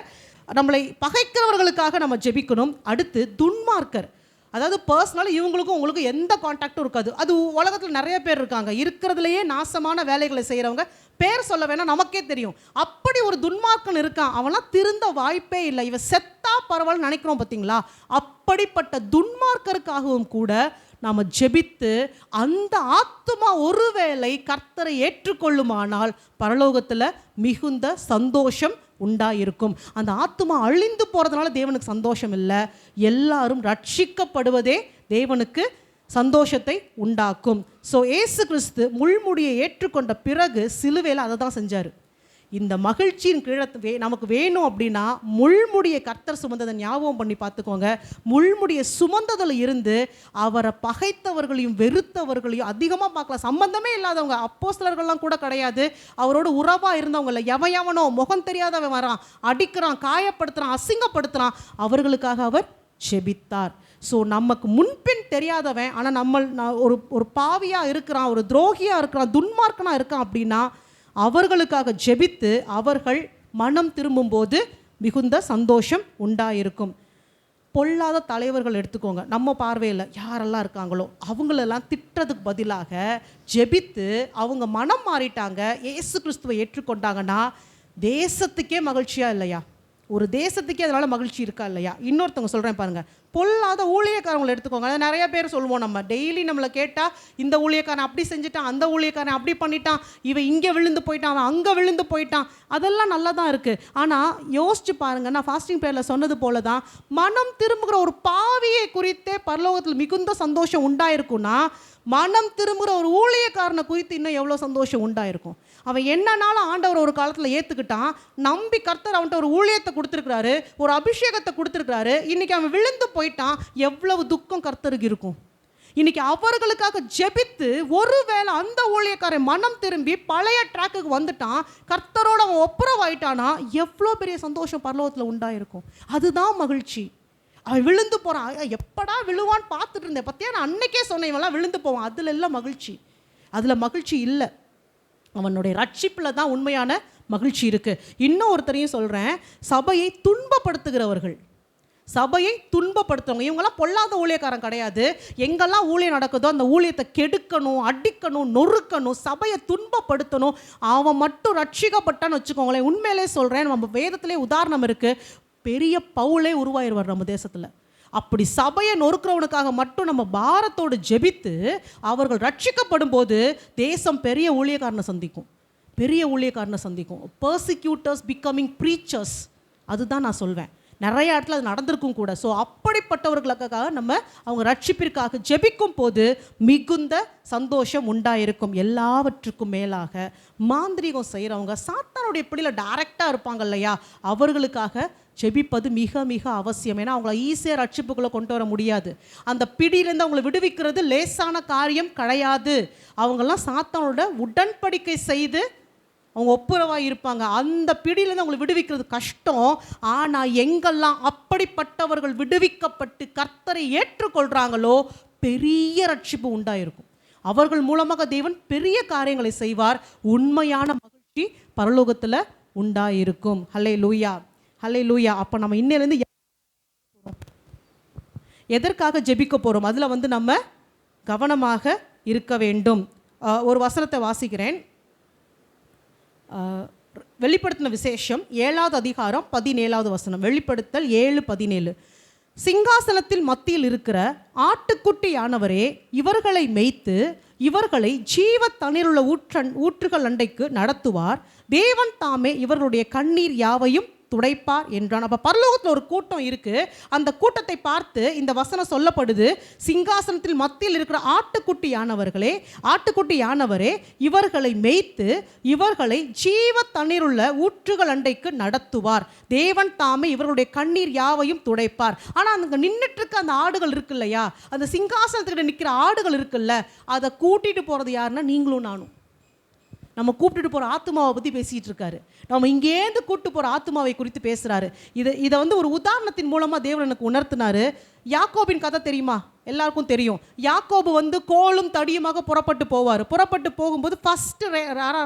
நம்மளை பகைக்கிறவர்களுக்காக நம்ம ஜெபிக்கணும். அடுத்து துன்மார்க்கர், அதாவது பர்சனலாக இவங்களுக்கும் உங்களுக்கும் எந்த கான்டாக்டும் இருக்காது. அது உலகத்தில் நிறைய பேர் இருக்காங்க, இருக்கிறதுலையே நாசமான வேலைகளை செய்கிறவங்க. பேர் சொல்ல வேணால் நமக்கே தெரியும். அப்படி ஒரு துன்மார்க்கன் இருக்கான், அவனா திருந்த வாய்ப்பே இல்லை, இவன் செத்தா பரவாயில்ல நினைக்கிறோம் பார்த்தீங்களா? அப்படிப்பட்ட துன்மார்க்கருக்காகவும் கூட நாம் ஜெபித்து அந்த ஆத்துமா ஒருவேளை கர்த்தரை ஏற்றுக்கொள்ளுமானால் பரலோகத்தில் மிகுந்த சந்தோஷம் உண்டாயிருக்கும். அந்த ஆத்துமா அழிந்து போகிறதுனால தேவனுக்கு சந்தோஷம் இல்லை, எல்லாரும் ரட்சிக்கப்படுவதே தேவனுக்கு சந்தோஷத்தை உண்டாக்கும். ஸோ ஏசு கிறிஸ்து முள்முடியை ஏற்றுக்கொண்ட பிறகு சிலுவையில் அதை தான் செஞ்சார். இந்த மகிழ்ச்சியின் கீழே நமக்கு வேணும் அப்படின்னா முள்முடியை கர்த்தர் சுமந்ததை ஞாபகம் பண்ணி பார்த்துக்கோங்க. முள்முடியை சுமந்ததில் இருந்து அவரை பகைத்தவர்களையும் வெறுத்தவர்களையும் அதிகமாக பார்க்கலாம். சம்பந்தமே இல்லாதவங்க, அப்போஸ்தலர்கள்லாம் கூட கிடையாது, அவரோட உறவாக இருந்தவங்கள எவனோ முகம் தெரியாதவன் வரான், அடிக்கிறான், காயப்படுத்துகிறான், அசிங்கப்படுத்துகிறான், அவர்களுக்காக அவர் ஜெபித்தார். ஸோ நமக்கு முன்பின் தெரியாதவன், ஆனால் ஒரு பாவியாக இருக்கிறான், ஒரு துரோகியாக இருக்கிறான், துன்மார்க்கனாக இருக்கான் அப்படின்னா அவர்களுக்காக ஜெபித்து அவர்கள் மனம் திரும்பும்போது மிகுந்த சந்தோஷம் உண்டாயிருக்கும். பொல்லாத தலைவர்கள் எடுத்துக்கோங்க, நம்ம பார்வையில் யாரெல்லாம் இருக்காங்களோ அவங்களெல்லாம் திட்டுறதுக்கு பதிலாக ஜெபித்து அவங்க மனம் மாறிட்டாங்க, இயேசு கிறிஸ்துவை ஏற்றுக்கொண்டாங்கன்னா தேசத்துக்கே மகிழ்ச்சியாக இல்லையா? ஒரு தேசத்துக்கே அதனால் மகிழ்ச்சி இருக்கா இல்லையா? இன்னொருத்தவங்க சொல்கிறேன் பாருங்கள், பொல்லாத ஊழியக்காரங்களை எடுத்துக்கோங்க. அது நிறைய பேர் சொல்லுவோம், நம்ம டெய்லி நம்மளை கேட்டால் இந்த ஊழியக்காரன் அப்படி செஞ்சுட்டான், அந்த ஊழியக்காரன் அப்படி பண்ணிட்டான், இவன் இங்கே விழுந்து போயிட்டான், அவன் அங்கே விழுந்து போயிட்டான். அதெல்லாம் நல்லா தான் இருக்குது. ஆனால் யோசிச்சு பாருங்கள், நான் ஃபாஸ்டிங் ப்ரேயரில் சொன்னது போல தான் மனம் திரும்புகிற ஒரு பாவியை குறித்தே பரலோகத்தில் மிகுந்த சந்தோஷம் உண்டாயிருக்குன்னா மனம் திரும்புகிற ஒரு ஊழியக்காரனை குறித்து இன்னும் எவ்வளோ சந்தோஷம் உண்டாயிருக்கும். அவன் என்னன்னாலும் ஆண்டவர் ஒரு காலத்தில் ஏற்றுக்கிட்டான், நம்பி கர்த்தர் அவன்கிட்ட ஒரு ஊழியத்தை கொடுத்துருக்கிறாரு, ஒரு அபிஷேகத்தை கொடுத்துருக்கிறாரு. இன்றைக்கி அவன் விழுந்து போயிட்டான், எவ்வளவு துக்கம் கர்த்தருக்கு இருக்கும். இன்றைக்கி அவர்களுக்காக ஜெபித்து ஒருவேளை அந்த ஊழியக்காரன் மனம் திரும்பி பழைய ட்ராக்குக்கு வந்துட்டான், கர்த்தரோடு அவன் ஒப்புரவாயிட்டானா எவ்வளோ பெரிய சந்தோஷம் பரலோகத்தில் உண்டாயிருக்கும். அதுதான் மகிழ்ச்சி. அவன் விழுந்து போகிறான், எப்படா விழுவான்னு பார்த்துட்டு இருந்தேன், பற்றியா நான் அன்னைக்கே சொன்னேன் இவெல்லாம் விழுந்து போவான். அதில் எல்லாம் மகிழ்ச்சி, அதில் மகிழ்ச்சி இல்லை. அவனுடைய ரட்சிப்பில் தான் உண்மையான மகிழ்ச்சி இருக்குது. இன்னும் ஒருத்தரையும் சொல்கிறேன், சபையை துன்பப்படுத்துகிறவர்கள், சபையை துன்பப்படுத்துறவங்க, இவங்கெல்லாம் பொல்லாத ஊழியக்காரன் கிடையாது. எங்கெல்லாம் ஊழியம் நடக்குதோ அந்த ஊழியத்தை கெடுக்கணும், அடிக்கணும், நொறுக்கணும், சபையை துன்பப்படுத்தணும், அவன் மட்டும் ரட்சிக்கப்பட்டான்னு வச்சுக்கோங்களேன். உண்மையிலே சொல்கிறேன், நம்ம வேதத்திலே உதாரணம் இருக்குது. பெரிய பவுலே உருவாயிருவார் நம்ம தேசத்தில். அப்படி சபையை நொறுக்கிறவனுக்காக மட்டும் நம்ம பாரத்தோடு ஜெபித்து அவர்கள் ரட்சிக்கப்படும் போது தேசம் பெரிய ஊழியக்காரனை சந்திக்கும், பெரிய ஊழியக்காரனை சந்திக்கும். பர்சிக்யூட்டர்ஸ் பிகமிங் ப்ரீச்சர்ஸ், அதுதான் நான் சொல்வேன். நிறைய இடத்துல அது நடந்திருக்கும் கூட. ஸோ அப்படிப்பட்டவர்களுக்காக நம்ம அவங்க ரட்சிப்பிற்காக ஜெபிக்கும் போது மிகுந்த சந்தோஷம் உண்டாயிருக்கும். எல்லாவற்றுக்கும் மேலாக மாந்திரீகம் செய்கிறவங்க, சாத்தானுடைய பிடியில் டைரெக்டாக இருப்பாங்க இல்லையா, அவர்களுக்காக ஜெபிப்பது மிக மிக அவசியம். ஏன்னா அவங்கள ஈஸியாக ரட்சிப்புக்குள்ளே கொண்டு வர முடியாது. அந்த பிடியிலேருந்து அவங்களை விடுவிக்கிறது லேசான காரியம் கிடையாது. அவங்கெல்லாம் சாத்தானோட உடன்படிக்கை செய்து அவங்க ஒப்புரவாக இருப்பாங்க. அந்த பிடியிலேருந்து அவங்களை விடுவிக்கிறது கஷ்டம். ஆனால் எங்கெல்லாம் அப்படிப்பட்டவர்கள் விடுவிக்கப்பட்டு கர்த்தரை ஏற்றுக்கொள்கிறாங்களோ பெரிய ரட்சிப்பு உண்டாயிருக்கும். அவர்கள் மூலமாக தேவன் பெரிய காரியங்களை செய்வார். உண்மையான மகிழ்ச்சி பரலோகத்தில் உண்டாயிருக்கும். ஹல்லேலூயா, ஹல்லேலூயா. அப்போ நம்ம இன்னிலேருந்து எதற்காக ஜெபிக்க போகிறோம், அதில் நம்ம கவனமாக இருக்க வேண்டும். ஒரு வசனத்தை வாசிக்கிறேன். வெளிப்படுத்தின விசேஷம் 7வது அதிகாரம் 17வது வசனம். வெளிப்படுத்தல் 7:17. சிங்காசனத்தில் மத்தியில் இருக்கிற ஆட்டுக்குட்டியானவரே இவர்களை மேய்த்து இவர்களை ஜீவ தண்ணீருள்ள ஊற்றுகள் அண்டைக்கு நடத்துவார். தேவன் தாமே இவர்களுடைய கண்ணீர் யாவையும் துடைப்பார் என்றான். அப்போ பரலோகத்தில் ஒரு கூட்டம் இருக்குது. அந்த கூட்டத்தை பார்த்து இந்த வசனம் சொல்லப்படுது, சிங்காசனத்தில் மத்தியில் இருக்கிற ஆட்டுக்குட்டியானவரே இவர்களை மேய்த்து இவர்களை ஜீவ தண்ணீருள்ள ஊற்றுகள் அண்டைக்கு நடத்துவார். தேவன் தாமே இவர்களுடைய கண்ணீர் யாவையும் துடைப்பார். ஆனால் அங்கே நின்றுட்டு இருக்க அந்த ஆடுகள் இருக்கு இல்லையா, அந்த சிங்காசனத்துக்கிட்ட நிற்கிற ஆடுகள் இருக்குல்ல, அதை கூட்டிகிட்டு போகிறது யாருன்னா நீங்களும் நானும். நம்ம கூப்பிட்டுட்டு போகிற ஆத்மாவை பற்றி பேசிகிட்டு இருக்காரு. நம்ம இங்கேருந்து கூப்பிட்டு போகிற ஆத்மாவை குறித்து பேசுகிறாரு. இதை ஒரு உதாரணத்தின் மூலமாக தேவன் எனக்கு உணர்த்தினார். யாக்கோபின் கதை தெரியுமா? எல்லாருக்கும் தெரியும். யாக்கோபு கோலும் தடியுமாக புறப்பட்டு போவார். புறப்பட்டு போகும்போது ஃபஸ்ட்டு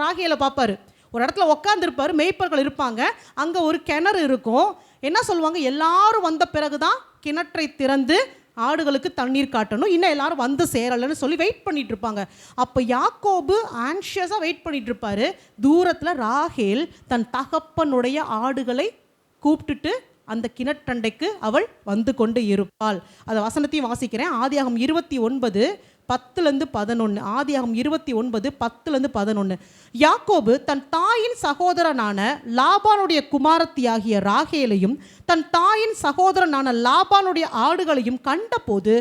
ராகேலை பார்ப்பார். ஒரு இடத்துல உட்காந்துருப்பார், மேய்ப்பர்கள் இருப்பாங்க, அங்கே ஒரு கிணறு இருக்கும். என்ன சொல்லுவாங்க, எல்லாரும் வந்த பிறகு தான் கிணற்றை திறந்து ஆடுகளுக்கு தண்ணீர் காட்டணும், இன்னும் எல்லாரும் வந்து சேரலைன்னு சொல்லி வெயிட் பண்ணிட்டு இருப்பாங்க. அப்போ யாக்கோபு ஆன்ஷியஸாக வெயிட் பண்ணிட்டு இருப்பாரு. தூரத்தில் ராகேல் தன் தகப்பனுடைய ஆடுகளை கூப்பிட்டுட்டு அந்த கிணற்றண்டைக்கு அவள் வந்து கொண்டு இருப்பாள். அந்த வசனத்தையும் வாசிக்கிறேன். ஆதியாகமம் 29:10-11. ஆதியாகமம் 29:10-11. யாக்கோபு தன் தாயின் சகோதரனான லாபானுடைய குமாரத்தியாகிய ராகேலையும் தன் தாயின் சகோதரனான லாபானுடைய ஆடுகளையும் கண்டபோது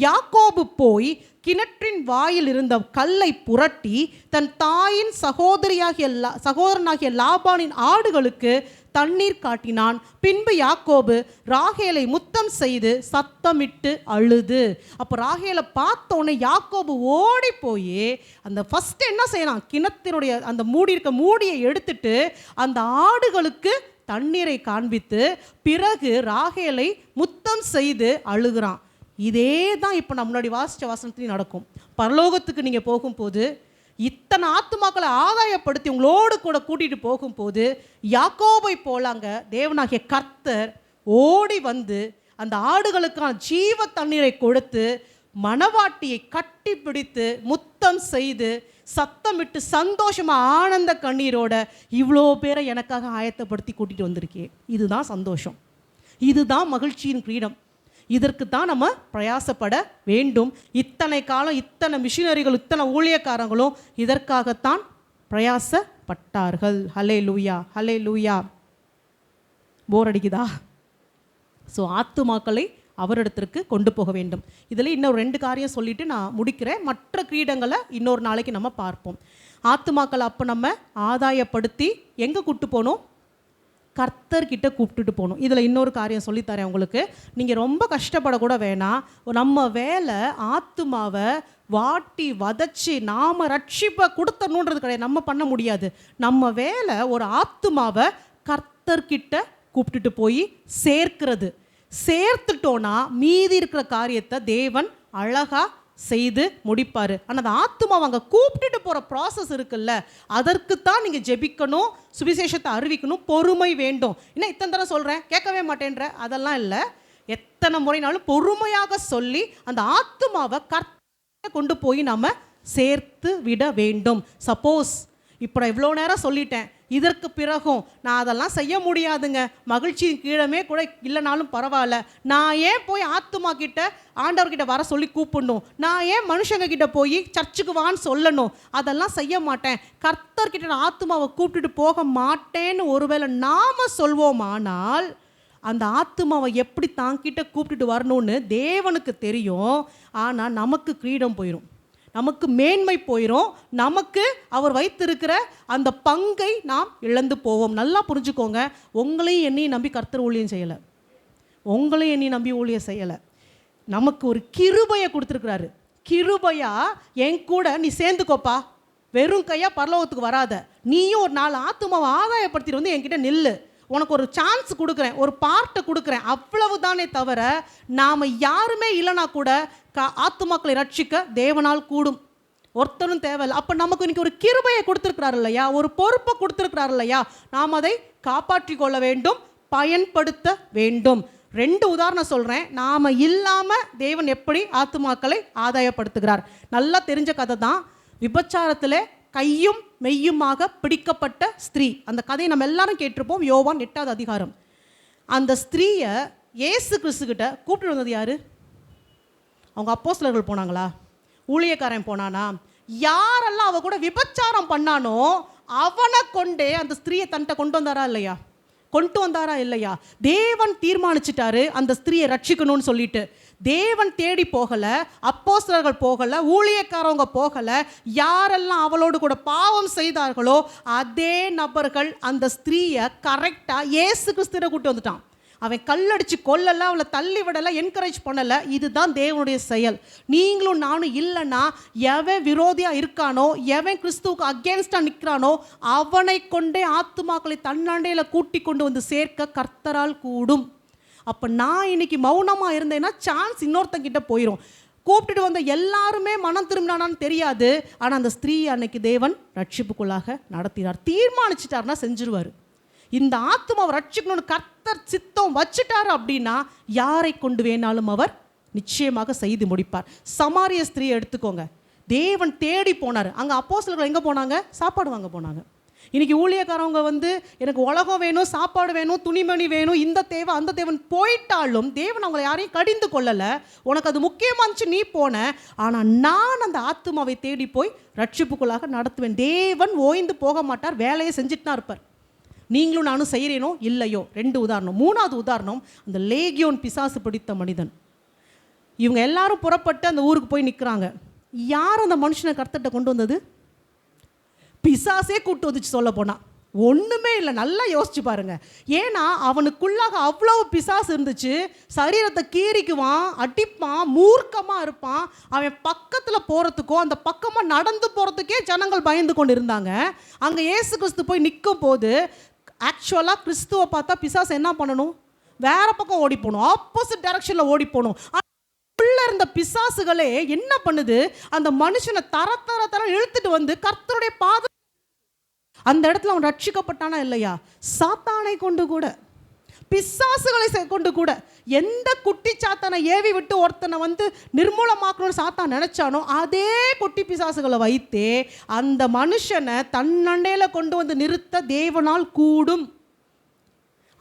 யாக்கோபு போய் கிணற்றின் வாயில் இருந்த கல்லை புரட்டி தன் தாயின் சகோதரனாகிய லாபானின் ஆடுகளுக்கு தண்ணீர் காட்டினான். பின்பு யாக்கோபு ராகேலை முத்தம் செய்து சத்தமிட்டு அழுது. அப்போ ராகேலை பார்த்தோன்னே யாக்கோபு ஓடி போய் அந்த ஃபர்ஸ்ட் என்ன செய்யலாம், கிணத்தினுடைய அந்த மூடியை எடுத்துட்டு அந்த ஆடுகளுக்கு தண்ணீரை காண்பித்து பிறகு ராகேலை முத்தம் செய்து அழுகிறான். இதே தான் இப்போ நம்ம முன்னாடி வாசித்த வசனத்துலையும் நடக்கும். பரலோகத்துக்கு நீங்கள் போகும்போது இத்தனை ஆத்துமாக்களை ஆதாயப்படுத்தி உங்களோடு கூட கூட்டிகிட்டு போகும்போது யாக்கோபை போலாங்க தேவனாகிய கர்த்தர் ஓடி வந்து அந்த ஆடுகளுக்கான ஜீவ தண்ணீரை கொடுத்து மணவாட்டியை கட்டி பிடித்து முத்தம் செய்து சத்தமிட்டு சந்தோஷமாக ஆனந்த கண்ணீரோட இவ்வளோ பேரை எனக்காக ஆயத்தப்படுத்தி கூட்டிகிட்டு வந்திருக்கேன். இதுதான் சந்தோஷம், இதுதான் மகிழ்ச்சியின் கிரீடம். இதற்கு தான் நம்ம பிரயாசப்பட வேண்டும். இத்தனை காலம் இத்தனை மிஷினரிகள், இத்தனை ஊழியக்காரங்களும் இதற்காகத்தான் பிரயாசப்பட்டார்கள். ஹல்லேலூயா, ஹல்லேலூயா. போர் அடிக்குதா? ஸோ ஆத்துமாக்களை அவரிடத்திற்கு கொண்டு போக வேண்டும். இதில் இன்னொரு 2 காரியம் சொல்லிவிட்டு நான் முடிக்கிறேன். மற்ற கிரீடங்களை இன்னொரு நாளைக்கு நம்ம பார்ப்போம். ஆத்துமாக்களை அப்போ நம்ம ஆதாயப்படுத்தி எங்கே கூப்பிட்டு போகணும்? கர்த்தர்கிட்ட கூப்பிட்டுட்டு போகணும். இதில் இன்னொரு காரியம் சொல்லித்தரேன் உங்களுக்கு. நீங்கள் ரொம்ப கஷ்டப்படக்கூட வேணாம். நம்ம வேலை ஆத்துமாவை வாட்டி வதச்சி நாம் ரட்சிப்பை கொடுத்தணுன்றது கிடையாது. நம்ம பண்ண முடியாது. நம்ம வேலை ஒரு ஆத்துமாவை கர்த்தர்கிட்ட கூப்பிட்டுட்டு போய் சேர்க்கிறது. சேர்த்துட்டோன்னா மீதி இருக்கிற காரியத்தை தேவன் அழகாக செய்து முடிப்பார். ஆனால் அந்த ஆத்துமாவை அங்கே கூப்பிட்டுட்டு போகிற ப்ராசஸ் இருக்குல்ல, அதற்குத்தான் நீங்கள் ஜெபிக்கணும், சுவிசேஷத்தை அறிவிக்கணும், பொறுமை வேண்டும். இன்னும் இத்தனை தடவை சொல்கிறேன், கேட்கவே மாட்டேன்ற, அதெல்லாம் இல்லை. எத்தனை முறைனாலும் பொறுமையாக சொல்லி அந்த ஆத்துமாவை கர்த்தரை கொண்டு போய் நம்ம சேர்த்து விட வேண்டும். சப்போஸ் இப்போ நான் இவ்வளோ நேரம் சொல்லிட்டேன், இதற்கு பிறகும் நான் அதெல்லாம் செய்ய முடியாதுங்க, மகிழ்ச்சியின் கீழமே கூட இல்லைனாலும் பரவாயில்ல, நான் ஏன் போய் ஆத்துமா கிட்ட ஆண்டவர்கிட்ட வர சொல்லி கூப்பிடணும், நான் ஏன் மனுஷங்க கிட்ட போய் சர்ச்சுக்கு வான்னு சொல்லணும், அதெல்லாம் செய்ய மாட்டேன், கர்த்தர்கிட்ட நான் ஆத்துமாவை கூப்பிட்டுட்டு போக மாட்டேன்னு ஒருவேளை நாம் சொல்வோமானால் அந்த ஆத்துமாவை எப்படி தாங்கிட்ட கூப்பிட்டுட்டு வரணும்னு தேவனுக்கு தெரியும். ஆனால் நமக்கு கிரீடம் போயிடும், நமக்கு மேன்மை போயிடும், நமக்கு அவர் வைத்திருக்கிற அந்த பங்கை நாம் இழந்து போவோம். நல்லா புரிஞ்சுக்கோங்க. உங்களையும் என்னையும் நம்பி கர்த்தர் ஊழியம் செய்யலை, உங்களையும் என்னையும் நம்பி ஊழியம் செய்யலை. நமக்கு ஒரு கிருபையை கொடுத்துருக்கிறாரு. கிருபையா என் கூட நீ சேர்ந்துக்கோப்பா, வெறும் கையா பரலோகத்துக்கு வராத, நீயும் ஒரு 4 ஆத்துமாவை ஆதாயப்படுத்திட்டு வந்து என்கிட்ட நில்லு, உனக்கு ஒரு சான்ஸ் கொடுக்குறேன், ஒரு பார்ட்டை கொடுக்குறேன், அவ்வளவுதானே தவிர நாம் யாருமே இல்லைனா கூட ஆத்துமாக்களை ரட்சிக்க தேவனால் கூடும். ஒருத்தரும் தேவையில்லை. அப்போ நமக்கு இன்னைக்கு ஒரு கிருபையை கொடுத்துருக்கிறார் இல்லையா, ஒரு பொறுப்பை கொடுத்துருக்கிறார் இல்லையா, நாம் அதை காப்பாற்றி கொள்ள வேண்டும், பயன்படுத்த வேண்டும். 2 உதாரணம் சொல்கிறேன். நாம் இல்லாமல் தேவன் எப்படி ஆத்துமாக்களை ஆதாயப்படுத்துகிறார். நல்லா தெரிஞ்ச கதை தான். விபச்சாரத்தில் கையும் மெய்யுமாக பிடிக்கப்பட்ட ஸ்திரீ, அந்த கதையை நம்ம எல்லாரும் கேட்டிருப்போம். யோவான் 8வது அதிகாரம். அந்த ஸ்திரீயை இயேசு கிறிஸ்துக்கிட்ட கூப்பிட்டு வந்தது யாரு? அவங்க அப்போஸ்தலர்கள் போனாங்களா? ஊழியக்காரன் போனானா? யாரெல்லாம் அவ கூட விபச்சாரம் பண்ணானோ அவனை கொண்டே அந்த ஸ்திரீயை தன்ட்ட கொண்டு வந்தாரா இல்லையா? கொண்டு வந்தாரா இல்லையா? தேவன் தீர்மானிச்சிட்டாரு அந்த ஸ்திரீயை ரட்சிக்கணும்னு சொல்லிட்டு. தேவன் தேடி போகலை, அப்போஸ்தலர்கள் போகலை, ஊழியக்காரவங்க போகலை. யாரெல்லாம் அவளோடு கூட பாவம் செய்தார்களோ அதே நபர்கள் அந்த ஸ்திரீயை கரெக்டாக இயேசு கிறிஸ்துவை கூட்டு வந்துட்டான். அவன் கல்லடிச்சு கொல்லலை, அவளை தள்ளி விடலை, என்கரேஜ் பண்ணலை. இதுதான் தேவனுடைய செயல். நீங்களும் நானும் இல்லைன்னா எவன் விரோதியாக இருக்கானோ, எவன் கிறிஸ்துவுக்கு அகேன்ஸ்டாக நிற்கிறானோ அவனை கொண்டே ஆத்துமாக்களை தன்னாண்டையில் கூட்டி கொண்டு வந்து சேர்க்க கர்த்தரால் கூடும். அப்போ நான் இன்னைக்கு மௌனமாக இருந்தேன்னா சான்ஸ் இன்னொருத்தங்கிட்ட போயிடும். கூப்பிட்டுட்டு வந்த எல்லாருமே மனம் திரும்பினானான்னு தெரியாது. ஆனால் அந்த ஸ்திரீ அன்னைக்கு தேவன் ரட்சிப்புக்குள்ளாக நடத்தினார். தீர்மானிச்சிட்டார்னா செஞ்சிருவார். இந்த ஆத்துமாவை ரட்சிக்கணும்னு கர்த்தர் சித்தம் வச்சுட்டாரு அப்படின்னா யாரை கொண்டு வேணாலும் அவர் நிச்சயமாக செய்து முடிப்பார். சமாரிய ஸ்திரீயை எடுத்துக்கோங்க. தேவன் தேடி போனார். அங்கே அப்போஸ்தலர்கள் எங்கே போனாங்க? சாப்பாடு வாங்க போனாங்க. இன்றைக்கி ஊழியக்காரவங்க வந்து எனக்கு உலகம் வேணும், சாப்பாடு வேணும், துணிமணி வேணும், இந்த தேவை அந்த தேவன் போயிட்டாலும் தேவன் அவங்களை யாரையும் கடிந்து கொள்ளலை. உனக்கு அது முக்கியமாக இருந்துச்சு, நீ போன. ஆனால் நான் அந்த ஆத்துமாவை தேடி போய் ரட்சிப்புக்குள்ளாக நடத்துவேன். தேவன் ஓய்ந்து போக மாட்டார், வேலையை செஞ்சுட்டு தான் இருப்பார். நீங்களும் நானும் செய்கிறேனோ இல்லையோ. 2 உதாரணம். 3வது உதாரணம், அந்த லேகியோன் பிசாசு பிடித்த மனிதன். இவங்க எல்லாரும் புறப்பட்டு அந்த ஊருக்கு போய் நிற்கிறாங்க. யார் அந்த மனுஷனை கர்த்தர்கிட்ட கொண்டு வந்தது? பிசாசே கூட்டு வந்துச்சு. சொல்ல போனால் ஒன்றுமே இல்லை. நல்லா யோசிச்சு பாருங்க. ஏன்னா அவனுக்குள்ளாக அவ்வளோ பிசாசு இருந்துச்சு. சரீரத்தை கீறிக்குவான், அடிப்பான், மூர்க்கமாக இருப்பான். அவன் பக்கத்தில் போகிறதுக்கோ அந்த பக்கமாக நடந்து போகிறதுக்கே ஜனங்கள் பயந்து கொண்டு இருந்தாங்க. அங்கே இயேசு கிறிஸ்து போய் நிற்கும் போது ஆக்சுவலாக கிறிஸ்துவை பார்த்தா பிசாசு என்ன பண்ணணும்? வேற பக்கம் ஓடி போகணும், ஆப்போசிட் டைரக்ஷனில் ஓடி போகணும். உள்ள இருந்த பிசாசுகளே என்ன பண்ணுது? அந்த மனுஷனை தர தர தர இழுத்துட்டு வந்து கர்த்தருடைய பாத அந்த இடத்துல அவன் ரட்சிக்கப்பட்டானா இல்லையா? சாத்தானை கொண்டு கூட, பிசாசுகளை கொண்டு கூட, எந்த குட்டி சாத்தானை ஏவி விட்டு ஒருத்தனை வந்து நிர்மூலமாக்கணும்னு சாத்தான் நினைச்சானோ அதே குட்டி பிசாசுகளை வைத்தே அந்த மனுஷனை தன்னண்டையில கொண்டு வந்து நிறுத்த தேவனால் கூடும்.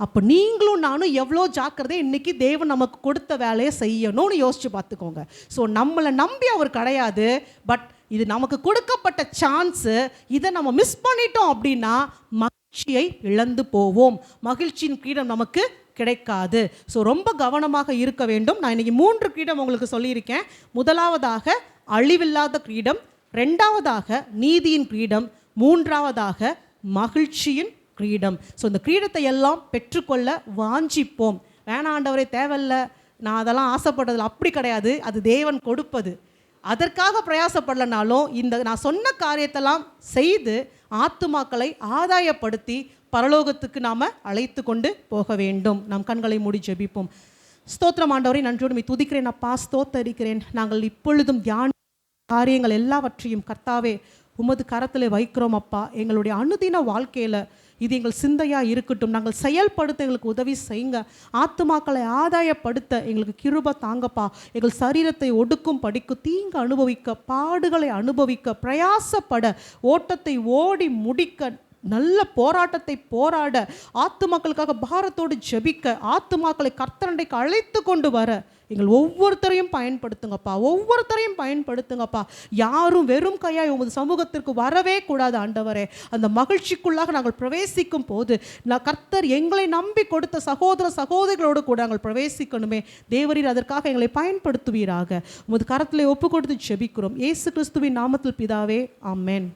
அப்போ நீங்களும் நானும் எவ்வளோ ஜாக்கிரதை இன்றைக்கி தேவன் நமக்கு கொடுத்த வேலையை செய்யணும்னு யோசித்து பார்த்துக்கோங்க. ஸோ நம்மளை நம்பி அவர் கிடையாது, பட் இது நமக்கு கொடுக்கப்பட்ட சான்ஸு. இதை நம்ம மிஸ் பண்ணிட்டோம் அப்படின்னா மகிழ்ச்சியை இழந்து போவோம், மகிழ்ச்சியின் கிரீடம் நமக்கு கிடைக்காது. ஸோ ரொம்ப கவனமாக இருக்க வேண்டும். நான் இன்றைக்கி 3 கிரீடம் உங்களுக்கு சொல்லியிருக்கேன். முதலாவதாக அழிவில்லாத கிரீடம், 2வதாக நீதியின் கிரீடம், 3வதாக மகிழ்ச்சியின் கிரீடம். ஸோ இந்த கிரீடத்தை எல்லாம் பெற்றுக்கொள்ள வாஞ்சிப்போம். வேணாம் ஆண்டவரே, தேவையில்லை, நான் அதெல்லாம் ஆசைப்படுறதில்ல, அப்படி கிடையாது. அது தேவன் கொடுப்பது. அதற்காக பிரயாசப்படலனாலும் இந்த நான் சொன்ன காரியத்தெல்லாம் செய்து ஆத்துமாக்களை ஆதாயப்படுத்தி பரலோகத்துக்கு நாம் அழைத்து கொண்டு போக வேண்டும். நாம் கண்களை மூடி ஜெபிப்போம். ஸ்தோத்திரம் ஆண்டவரை, நன்றியோடு துதிக்கிறேன் அப்பா, ஸ்தோத்தரிக்கிறேன். நாங்கள் இப்பொழுதும் தியான காரியங்கள் எல்லாவற்றையும் கர்த்தாவே உமது கரத்தில் வைக்கிறோம் அப்பா. எங்களுடைய அனுதின வாழ்க்கையில் இது எங்கள் சிந்தையாக இருக்கட்டும். நாங்கள் செயல்படுத்த எங்களுக்கு உதவி செய்யுங்க. ஆத்துமாக்களை ஆதாயப்படுத்த எங்களுக்கு கிருபை தாங்கப்பா. எங்கள் சரீரத்தை ஒடுக்கும் படிக்கும், தீங்கு அனுபவிக்க, பாடுகளை அனுபவிக்க, பிரயாசப்பட, ஓட்டத்தை ஓடி முடிக்க, நல்ல போராட்டத்தை போராட, ஆத்துமாக்களுக்காக பாரத்தோடு ஜெபிக்க, ஆத்துமாக்களை கர்த்தரண்டைக்கு அழைத்து கொண்டு வர எங்கள் ஒவ்வொருத்தரையும் பயன்படுத்துங்கப்பா, ஒவ்வொருத்தரையும் பயன்படுத்துங்கப்பா. யாரும் வெறும் கையாய் உமது சமூகத்திற்கு வரவே கூடாது ஆண்டவரே. அந்த மகிழ்ச்சிக்குள்ளாக நாங்கள் பிரவேசிக்கும் போது கர்த்தர் எங்களை நம்பி கொடுத்த சகோதர சகோதரிகளோடு கூட நாங்கள் பிரவேசிக்கணுமே. தேவரீர் அதற்காக எங்களை பயன்படுத்துவீராக. உமது கரத்திலே ஒப்பு கொடுத்து ஜெபிக்கிறோம். இயேசு கிறிஸ்துவின் நாமத்தில் பிதாவே, ஆமென்.